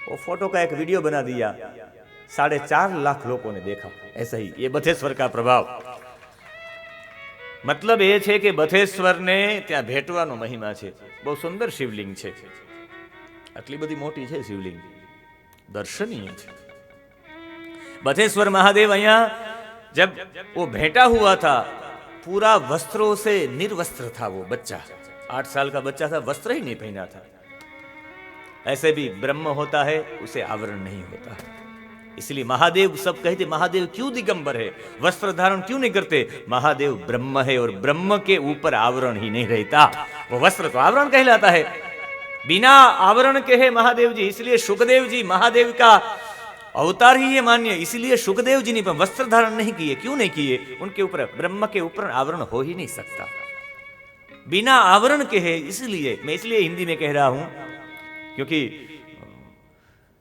वो फोटो का एक वीडियो बना दिया। 4.5 लाख लोगों ने देखा। ऐसा ही ये बथेश्वर का प्रभाव। मतलब ये है कि बथेश्वर ने त्या भेटવાનો महिमा है। बहुत सुंदर शिवलिंग है, आटली बड़ी मोटी है शिवलिंग, दर्शनीय है। बथेश्वर महादेव अहिया जब वो भेंटा हुआ था, पूरा वस्त्रों से निर्वस्त्र था वो बच्चा। 8 साल का बच्चा था, वस्त्र ही नहीं पहना था। ऐसे भी ब्रह्म होता है, उसे आवरण नहीं होता। इसलिए महादेव, सब कहते महादेव क्यों दिगंबर है, वस्त्र धारण क्यों नहीं करते? महादेव ब्रह्म है और ब्रह्म के ऊपर आवरण ही नहीं रहता। वो वस्त्र तो आवरण कहलाता है, बिना आवरण के है महादेव जी। इसलिए सुखदेव जी महादेव का अवतार ही ये मान्य, इसलिए सुखदेव जी ने वस्त्र धारण नहीं किए। क्यों नहीं किए? उनके ऊपर, ब्रह्म के ऊपर आवरण हो ही नहीं सकता, बिना आवरण के है। इसलिए मैं हिंदी में कह रहा हूं, क्योंकि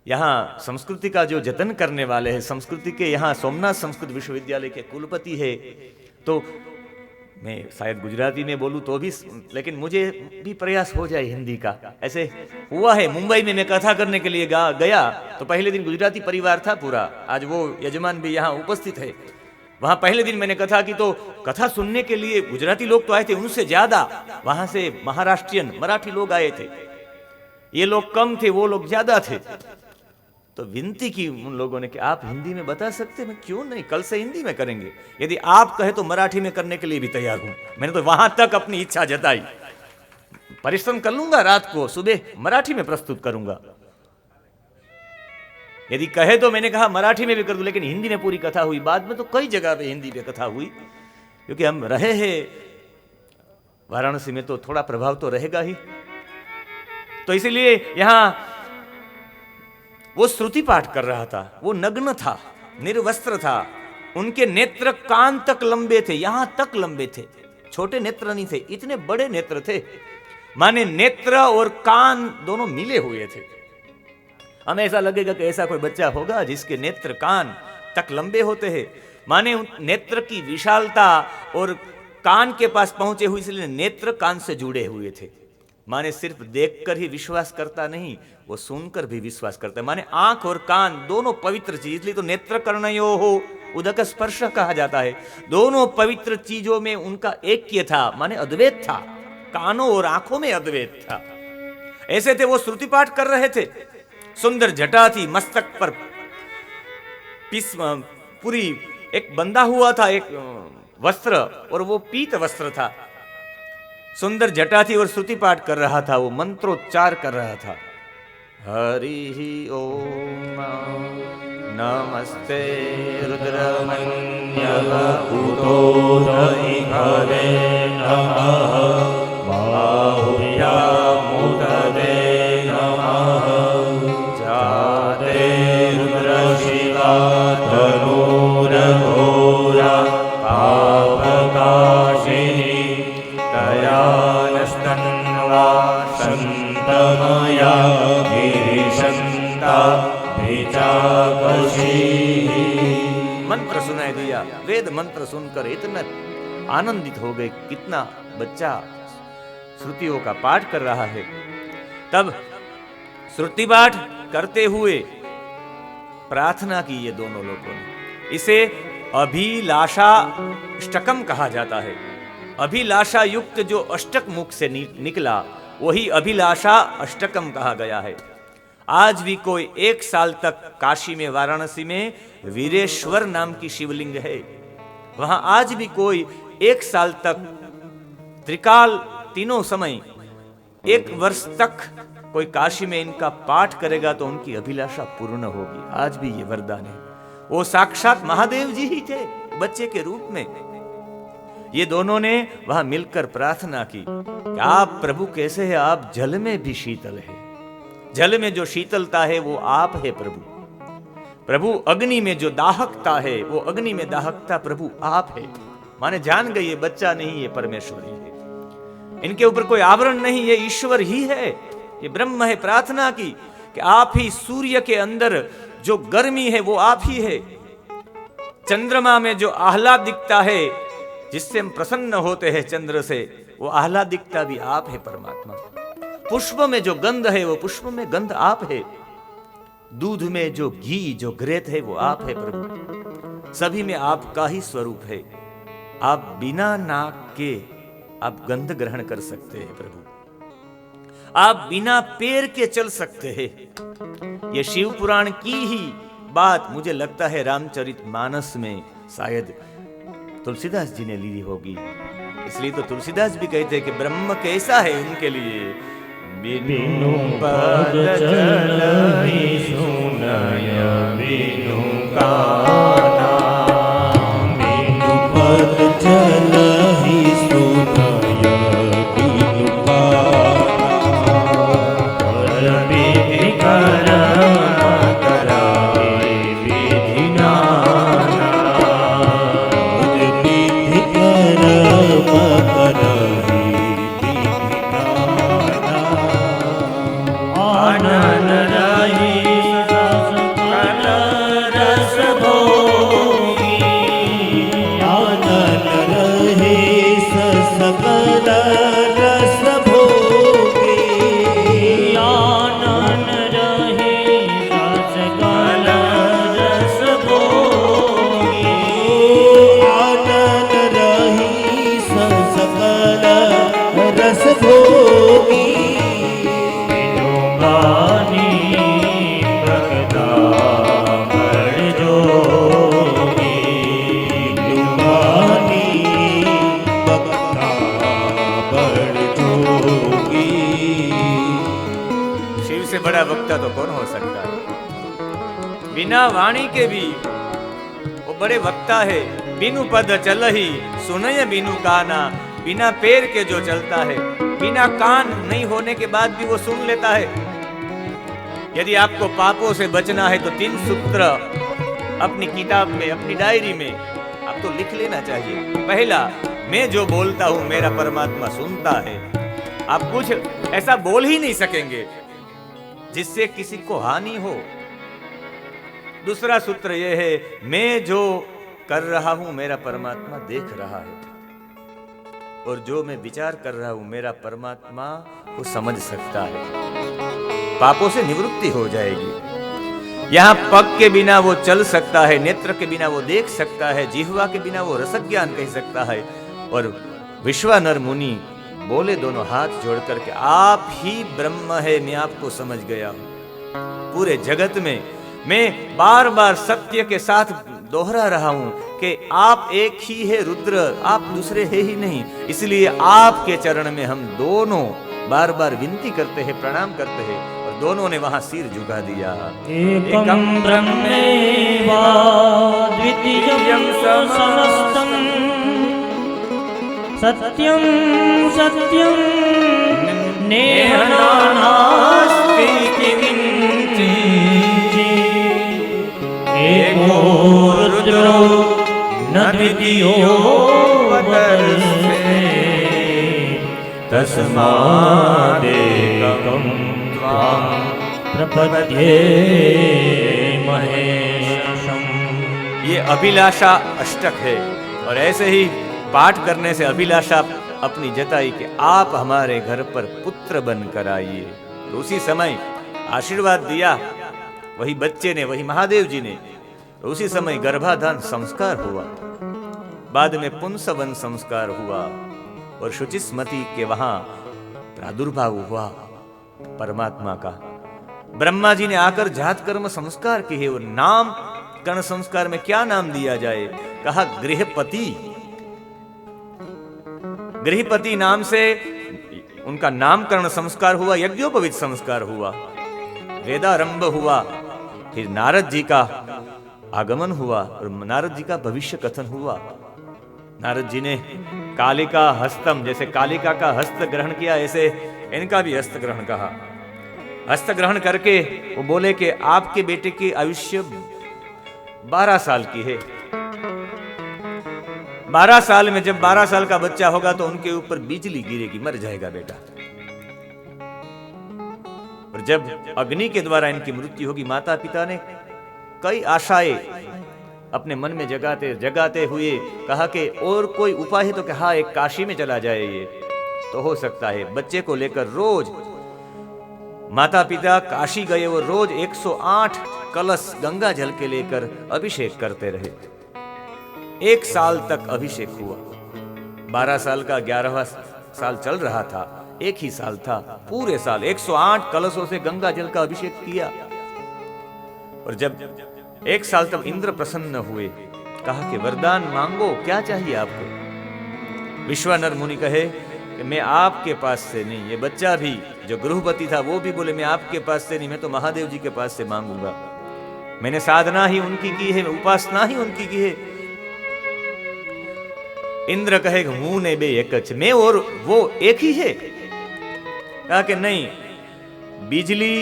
यहाँ संस्कृति का जो जतन करने वाले हैं, संस्कृति के यहाँ सोमनाथ संस्कृत विश्वविद्यालय के कुलपति है, तो मैं शायद गुजराती में बोलूँ तो भी, लेकिन मुझे भी प्रयास हो जाए हिंदी का। ऐसे हुआ है, मुंबई में मैं कथा करने के लिए गया तो पहले दिन गुजराती परिवार था पूरा, आज वो यजमान भी यहाँ उपस्थित है। वहाँ पहले दिन मैंने कथा की तो कथा सुनने के लिए गुजराती लोग तो आए थे, उनसे ज्यादा वहाँ से महाराष्ट्रियन मराठी लोग आए थे। ये लोग कम थे, वो लोग ज्यादा थे। तो विनती की उन लोगों ने कि आप हिंदी में बता सकते? मैं क्यों नहीं, कल से हिंदी में करेंगे, यदि आप कहे तो मराठी में करने के लिए भी तैयार हूं। मैंने तो वहां तक अपनी इच्छा जताई, परिश्रम कर लूंगा, रात को सुबह मराठी में प्रस्तुत करूंगा। यदि कहे तो मैंने कहा मराठी में भी कर दूं, लेकिन हिंदी में पूरी कथा हुई। बाद में तो कई जगह पे हिंदी पे कथा हुई, क्योंकि हम रहे हैं वाराणसी में तो थोड़ा प्रभाव तो रहेगा ही। तो इसीलिए यहां वो श्रुति पाठ कर रहा था, वो नग्न था, निर्वस्त्र था, उनके नेत्र कान तक लंबे थे, यहां तक लंबे थे, छोटे नेत्र नहीं थे, इतने बड़े नेत्र थे। माने नेत्र और कान दोनों मिले हुए थे। हमें ऐसा लगेगा कि ऐसा कोई बच्चा होगा जिसके नेत्र कान तक लंबे होते हैं। माने नेत्र की विशालता और कान के पास पहुंचे हुए, इसलिए नेत्र कान से जुड़े हुए थे। माने सिर्फ देखकर ही विश्वास करता नहीं, वो सुनकर भी विश्वास करता है। माने आंख और कान दोनों पवित्र चीज, इसलिए तो नेत्र कर्णयो हो उदक स्पर्श कहा जाता है। दोनों पवित्र चीजों में उनका ऐक्य था, माने अद्वैत था, कानों और आंखों में अद्वैत था। ऐसे थे, वो श्रुति पाठ कर रहे थे। सुंदर जटा थी, मस्तक पर पूरी एक बंधा हुआ था एक वस्त्र, और वो पीत वस्त्र था। सुंदर जटा थी और श्रुति पाठ कर रहा था, वो मंत्रोच्चार कर रहा था। हरि ओम नमस्ते रुद्रमन्यः उतोदइघरे नमः बाहुव्यामुददे नमः जाते रुद्रशिवा तनूरघोरा पापकाशिनी तयानस्तन्वा सन्तमया गिरिशन्ता भिचाकशी। मंत्र सुनाई दिया, वेद मंत्र सुनकर इतना आनंदित हो गए, कितना बच्चा श्रुतियों का पाठ कर रहा है। तब श्रुति पाठ करते हुए प्रार्थना की ये दोनों लोगों ने। इसे अभिलाषा अष्टकम कहा जाता है। अभिलाषा युक्त जो अष्टक मुख से निकला वही अभिलाषा अष्टकम कहा गया है। आज भी कोई 1 साल तक काशी में, वाराणसी में वीरेश्वर नाम की शिवलिंग है, वहां आज भी कोई 1 साल तक त्रिकाल तीनों समय 1 वर्ष तक कोई काशी में इनका पाठ करेगा तो उनकी अभिलाषा पूर्ण होगी। आज भी ये वरदान है। वो साक्षात महादेव जी ही थे बच्चे के रूप में। ये दोनों ने वहां मिलकर प्रार्थना की कि आप प्रभु कैसे हैं, आप जल में भी शीतल है, जल में जो शीतलता है वो आप है प्रभु। प्रभु अग्नि में जो दाहकता है वो अग्नि में दाहकता प्रभु आप है। माने जान गए ये बच्चा नहीं, ये परमेश्वर ही है, इनके ऊपर कोई आवरण नहीं, ये ईश्वर ही है, ये ब्रह्म है। प्रार्थना की कि आप ही सूर्य के अंदर जो गर्मी है वो आप ही है, चंद्रमा में जो आह्लादिकता है जिससे हम प्रसन्न होते हैं चंद्र से, वो आह्लादिकता भी आप है परमात्मा। पुष्प में जो गंध है वो पुष्प में गंध आप है, दूध में जो घी जो घृत है वो आप है प्रभु। सभी में आपका ही स्वरूप है। आप बिना नाक के आप गंध ग्रहण कर सकते हैं प्रभु, आप बिना पैर के चल सकते हैं। ये शिव पुराण की ही बात मुझे लगता है रामचरित मानस में शायद तुलसीदास जी ने ली होगी। इसलिए तो तुलसीदास भी कहते हैं कि ब्रह्म कैसा है उनके लिए, बिनु पद चलहि सुनय बिनु काना, बिनु पद चलहि सुनय बिनु काना, कर विधि कर्म कराए विधि नाना, विधि कर्म करहि विधि नाना, आनन रहि बड़ा वक्ता तो कौन हो सकता है। बिना वाणी के भी वो बड़े वक्ता है। बिनु पद चलहि सुनय बिनु काना, बिना पैर के जो चलता है, बिना कान नहीं होने के बाद भी वो सुन लेता है। यदि आपको पापों से बचना है तो 3 सूत्र अपनी किताब में, अपनी डायरी में आपको लिख लेना चाहिए। पहला, मैं जो बोलता हूं मेरा परमात्मा सुनता है। आप कुछ ऐसा बोल ही नहीं सकेंगे जिससे किसी को हानि हो। दूसरा सूत्र यह है, मैं जो कर रहा हूं मेरा परमात्मा देख रहा है, और जो मैं विचार कर रहा हूं मेरा परमात्मा वो समझ सकता है। पापों से निवृत्ति हो जाएगी। यहां पग के बिना वो चल सकता है, नेत्र के बिना वो देख सकता है, जिह्वा के बिना वो रसज्ञान कह सकता है। और विश्वानर मुनि बोले दोनों हाथ जोड़कर के, आप ही ब्रह्म है, मैं आपको समझ गया हूं। पूरे जगत में मैं बार बार सत्य के साथ दोहरा रहा हूं कि आप एक ही है रुद्र, आप दूसरे है ही नहीं। इसलिए आपके चरण में हम दोनों बार बार विनती करते हैं, प्रणाम करते हैं। और दोनों ने वहां सिर झुका दिया। एकं ब्रह्मैवाद्वितीयं समस्तं सत्यं सत्यं नेह नास्ति किंचित्। एको रुद्रो न द्वितीयो वर्तते तस्मादेकं त्वां प्रपद्ये महेशम्। ये अभिलाषा अष्टक है, और ऐसे ही पाठ करने से अभिलाषा अपनी जताई कि आप हमारे घर पर पुत्र बनकर आइए। तो उसी समय आशीर्वाद दिया वही बच्चे ने, वही महादेव जी ने। तो उसी समय गर्भाधान संस्कार हुआ, बाद में पुंसवन संस्कार हुआ, और शुचिस्मति के वहां प्रादुर्भाव हुआ परमात्मा का। ब्रह्मा जी ने आकर जात कर्म संस्कार किए। और नाम कर्ण संस्कार में क्या नाम दिया जाए? कहा गृहपति। गृहपति नाम से उनका नामकरण संस्कार हुआ, यज्ञोपवीत संस्कार हुआ, वेदारंभ हुआ, फिर नारद जी का आगमन हुआ और नारद जी का भविष्य कथन हुआ। नारद जी ने कालिका हस्तम, जैसे कालिका का हस्त ग्रहण किया, ऐसे इनका भी हस्त ग्रहण कहा। हस्त ग्रहण करके वो बोले कि आपके बेटे की आयुष्य 12 साल की है। 12 साल में जब 12 साल का बच्चा होगा तो उनके ऊपर बिजली गिरेगी, मर जाएगा बेटा। और जब अग्नि के द्वारा इनकी मृत्यु होगी, माता पिता ने कई आशाएं अपने मन में जगाते हुए कहा कि और कोई उपाय है तो कि हाँ, एक काशी में चला जाए, ये तो हो सकता है। बच्चे को लेकर रोज माता पिता काशी गए और रोज 108 कलश गंगा जल के लेकर अभिषेक करते रहे। 1 साल तक अभिषेक हुआ। 12 साल का 11वां साल चल रहा था, एक ही साल था, पूरे साल 108 कलशों से गंगा जल का अभिषेक किया। और जब 1 साल तक इंद्र प्रसन्न हुए, कहा कि वरदान मांगो, क्या चाहिए आपको? विश्वानर मुनि कहे कि मैं आपके पास से नहीं, ये बच्चा भी जो गृहपति था वो भी बोले मैं आपके पास से नहीं, मैं तो महादेव जी के पास से मांगूंगा। मैंने साधना ही उनकी की है, उपासना ही उनकी की है। इंद्र कहे हूं ने बे एक, मैं और वो एक ही है। कहा कि नहीं, बिजली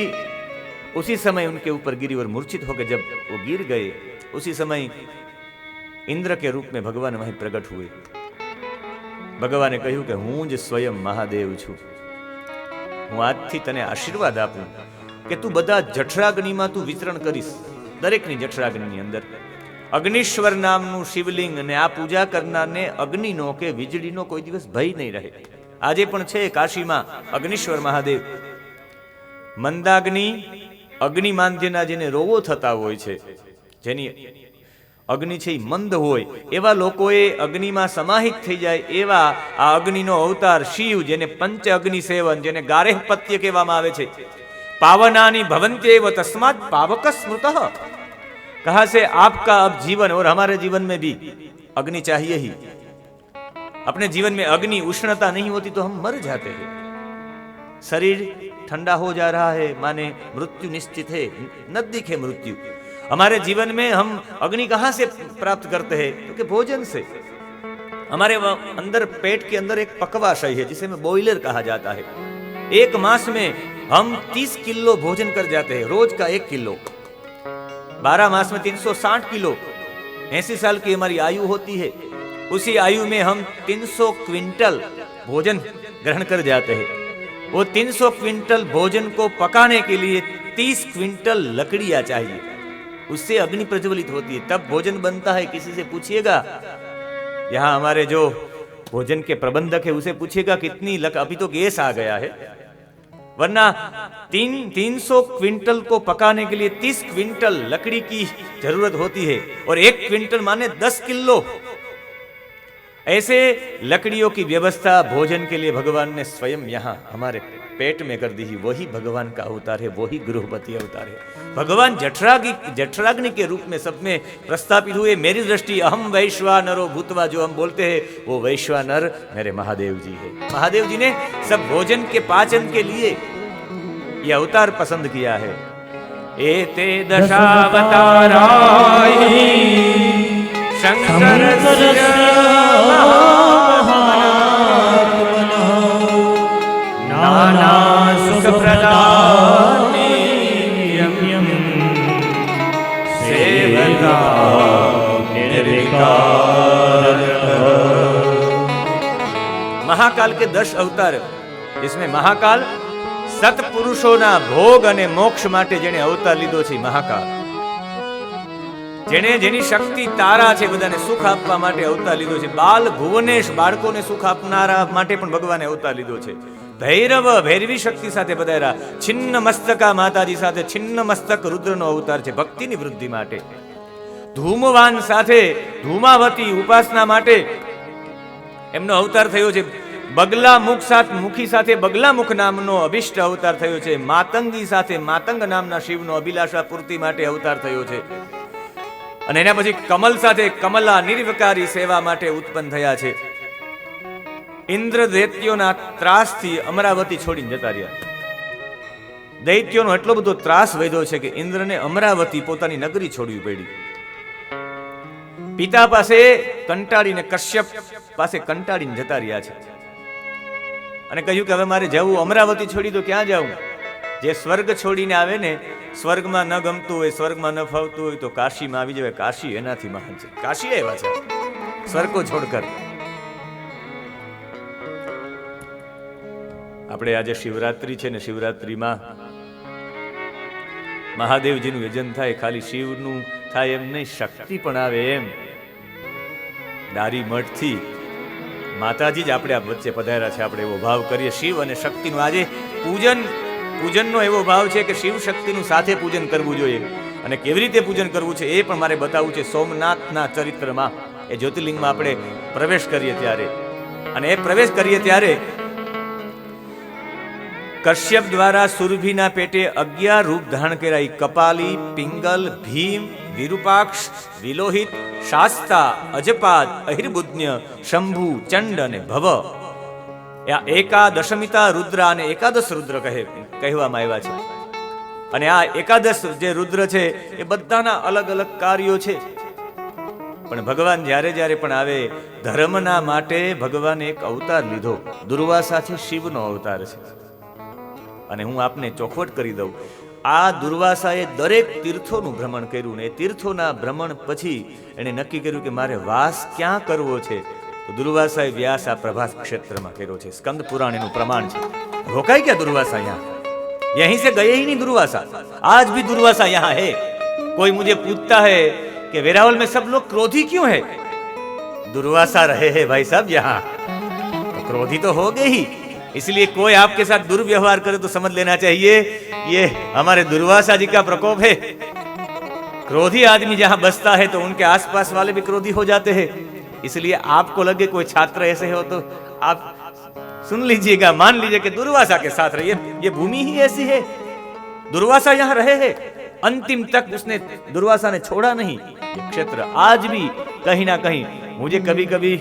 उसी समय उनके ऊपर गिरी और मूर्छित होकर जब वो गिर गए, उसी समय इंद्र के रूप में भगवान वहीं प्रकट हुए। भगवाने કહ્યું કે હું જ સ્વયં મહાદેવ છું। હું આજથી તને આશીર્વાદ આપું કે તું બધા જઠરાગ્નિમાં તું વિચરણ કરીશ, દરેકની જઠરાગ્નિની અંદર। અગ્નિશ્વર નામનું શિવલિંગ અને આ પૂજા કરનારને અગ્નિનો કે વીજળીનો કોઈ દિવસ ભય નહીં રહે। આજે પણ છે કાશીમાં અગ્નિશ્વર મહાદેવ। મંદાગ્નિ, અગ્નિમાંદ્યના જેને રોગો થતા હોય છે, જેની અગ્નિ છે મંદ હોય, એવા લોકોએ અગ્નિમાં સમાહિત થઈ જાય એવા આ અગ્નિનો અવતાર શિવ, જેને પંચ અગ્નિ સેવન, જેને ગારેહપત્ય કહેવામાં આવે છે। પાવનાની ભવન્त्येव तस्मात् पावक स्मृतः। कहा से आपका अब जीवन और हमारे जीवन में भी अग्नि चाहिए ही। अपने जीवन में अग्नि, उष्णता नहीं होती तो हम मर जाते हैं। शरीर ठंडा हो जा रहा है, माने मृत्यु निश्चित है, नजदीक है मृत्यु। हमारे जीवन में हम अग्नि कहां से प्राप्त करते हैं? क्योंकि भोजन से। हमारे अंदर, पेट के अंदर एक पकवाशय है जिसे में बॉयलर कहा जाता है। एक मास में हम 30 किलो भोजन कर जाते हैं, रोज का 1 किलो। 12 मास में 360 किलो, 80 साल की हमारी आयु होती है। उसी आयु में हम 300 क्विंटल भोजन ग्रहण कर जाते हैं। वो 300 क्विंटल भोजन को पकाने के लिए 30 क्विंटल लकड़ियां चाहिए, उससे अग्नि प्रज्वलित होती है, तब भोजन बनता है। किसी से पूछिएगा, यहाँ हमारे जो भोजन के प्रबंधक है उसे पूछिएगा कितनी अभी तो गैस आ गया है, वरना 300 क्विंटल को पकाने के लिए 30 क्विंटल लकड़ी की जरूरत होती है, और 1 क्विंटल माने 10 किलो। ऐसे लकड़ियों की व्यवस्था भोजन के लिए भगवान ने स्वयं यहाँ हमारे पेट में कर दी है। वही भगवान का अवतार है, वही गृहपति अवतार है। भगवान जठराग्नि के रूप में सब में प्रस्थापित हुए। मेरी दृष्टि अहम वैश्वानरो भूतवा जो हम बोलते हैं, वो वैश्वानर मेरे महादेव जी है। महादेव जी ने सब भोजन के पाचन के लिए यह अवतार पसंद किया है। एते दशावताराय शंकर नाना सुख प्रदाने यम्यम सेवका निर्विकार। महाकाल के 10 अवतार, जिसमें महाकाल सत्पुरुषोना भोग અને મોક્ષ માટે જેણે અવતાર લીધો છે મહાકાલ, જેણે જેની શક્તિ તારા છે, બધાને સુખ આપવા માટે અવતાર લીધો છે। બાલ ભુવનેશ, બાળકોને સુખ આપનારા માટે પણ ભગવાને અવતાર લીધો છે। ભૈરવ, ભૈરવી શક્તિ સાથે પધાર્યા। છિન્ન મસ્તકા માતાજી સાથે છિન્ન મસ્તક રુદ્રનો અવતાર છે ભક્તિની વૃદ્ધિ માટે। ધૂમવાન સાથે ધૂમાવતી ઉપાસના માટે એમનો અવતાર થયો છે। બગલા મુખી સાથે બગલામુખ નામનો અભિષ્ટ અવતાર થયો છે। માતંગી સાથે માતંગ નામના શિવનો અભિલાષા પૂર્તિ માટે અવતાર થયો છે। અને એના પછી કમલ સાથે કમલા નિર્વિકારી સેવા માટે ઉત્પન્ન થયા છે। ઇન્દ્ર દૈત્યોના ત્રાસથી અમરાવતી છોડીને જતા રહ્યા। દૈત્યોનો એટલો બધો ત્રાસ વધ્યો છે કે ઇન્દ્રને અમરાવતી પોતાની નગરી છોડવી પડી। પિતા પાસે કંટાળીને, કશ્યપ પાસે કંટાળીને જતા રહ્યા છે અને કહ્યું કે હવે મારે જવું, અમરાવતી છોડી તો ક્યાં જાઉં? જે સ્વર્ગ છોડીને આવે ને, સ્વર્ગમાં ન ગમતું હોય, સ્વર્ગમાં ન ફાવતું હોય તો કાશીમાં આવી જવાય। કાશી એનાથી મહાન છે। કાશી એવા છે સ્વર્ગો છોડકર। આપણે આજે શિવરાત્રી છે ને, શિવરાત્રીમાં મહાદેવજીનું યજન થાય, ખાલી શિવનું થાય એમ નહીં, શક્તિ પણ આવે એમ। દારી મઠથી માતાજી જ આપણે આ વચ્ચે પધાર્યા છે। આપણે એવો ભાવ કરીએ શિવ અને શક્તિનું। આજે પૂજનનો એવો ભાવ છે કે શિવ શક્તિનું સાથે પૂજન કરવું જોઈએ। અને કેવી રીતે પૂજન કરવું છે એ પણ મારે બતાવવું છે। સોમનાથના ચરિત્રમાં, એ જ્યોતિર્લિંગમાં આપણે પ્રવેશ કરીએ ત્યારે, અને એ પ્રવેશ કરીએ ત્યારે કશ્યપ દ્વારા સુરભીના પેટે 11 રૂપ ધારણ કર્યા। કપાલી, પિંગલ, ભીમ, વિરૂપાક્ષ, વિલોહિત, શાસ્તા, અજપાદ, અહિર્બુદ્ન્ય, શંભુ, ચંડ અને ભવ, એકાદશમિતા રુદ્ર અને એકાદશ રુદ્ર કહેવામાં આવ્યા છે। અને આ એકાદશ જે રુદ્ર છે એ બધાના અલગ અલગ કાર્યો છે। પણ ભગવાન જ્યારે જ્યારે પણ આવે, ધર્મના માટે ભગવાને એક અવતાર લીધો। દુર્વાસા છે, શિવનો અવતાર છે। અને હું આપને ચોખવટ કરી દઉં, આ દુર્વાસાએ દરેક તીર્થોનું ભ્રમણ કર્યું ને, તીર્થોના ભ્રમણ પછી એણે નક્કી કર્યું કે મારે વાસ ક્યાં કરવો છે। તો દુર્વાસાએ વ્યાસ આ પ્રભાસ ક્ષેત્રમાં કર્યો છે। સ્કંદ પુરાણ એનું પ્રમાણ છે। રોકાઈ क्या दुर्वासा यहाँ? यहीं से गए ही नहीं दुर्वासा। आज भी दुर्वासा यहाँ है। कोई मुझे पूछता है कि वेरावल में सब लोग क्रोधी क्यों है? दुर्वासा रहे हैं भाई साहब यहाँ, तो क्रोधी तो हो गए ही। इसलिए कोई आपके साथ दुर्व्यवहार करे तो समझ लेना चाहिए ये हमारे दुर्वासा जी का प्रकोप है। क्रोधी आदमी जहां बसता है तो उनके आसपास वाले भी क्रोधी हो जाते हैं। इसलिए आपको लगे कोई छात्र ऐसे हो तो आप सुन लीजिएगा, मान लीजिए कि दुर्वासा के साथ रहिए। ये भूमि ही ऐसी है, दुर्वासा यहां रहे हैं, अंतिम तक उसने दुर्वासा ने छोड़ा नहीं। ये क्षेत्र आज भी कहीं ना कहीं, मुझे कभी कभी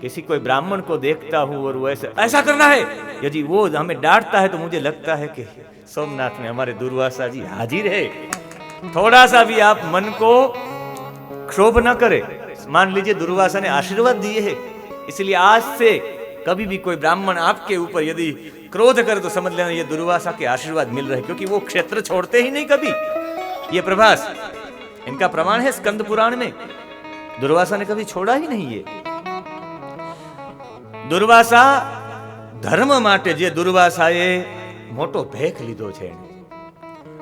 किसी कोई ब्राह्मण को देखता हूं और वो ऐसा करना है, यदि वो हमें डांटता है तो मुझे लगता है कि सोमनाथ में हमारे दुर्वासा जी हाजिर है। थोड़ा सा भी आप मन को क्षोभ न करे। मान लीजिए दुर्वासा ने आशीर्वाद दिए हैं, इसलिए आज से कभी भी कोई ब्राह्मण आपके ऊपर यदि क्रोध करे तो समझ लेना ये दुर्वासा के आशीर्वाद मिल रहे, क्योंकि वो क्षेत्र छोड़ते ही नहीं कभी। ये प्रभास इनका प्रमाण है स्कंद पुराण में, दुर्वासा ने कभी छोड़ा ही नहीं। ये दुर्वासा धर्म માટે જે દુર્વાસાએ મોટો ભેખ લીધો છે,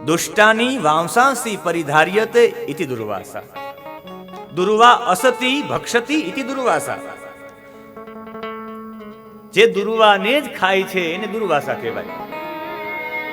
દુષ્ટાની વાંસાંસી પરિધાર્યતે ઇતિ દુર્વાસા, દુર્વા અસતિ ભક્ષતિ ઇતિ દુર્વાસા। જે દુર્વાને જ ખાય છે એને દુર્વાસા કહેવાય।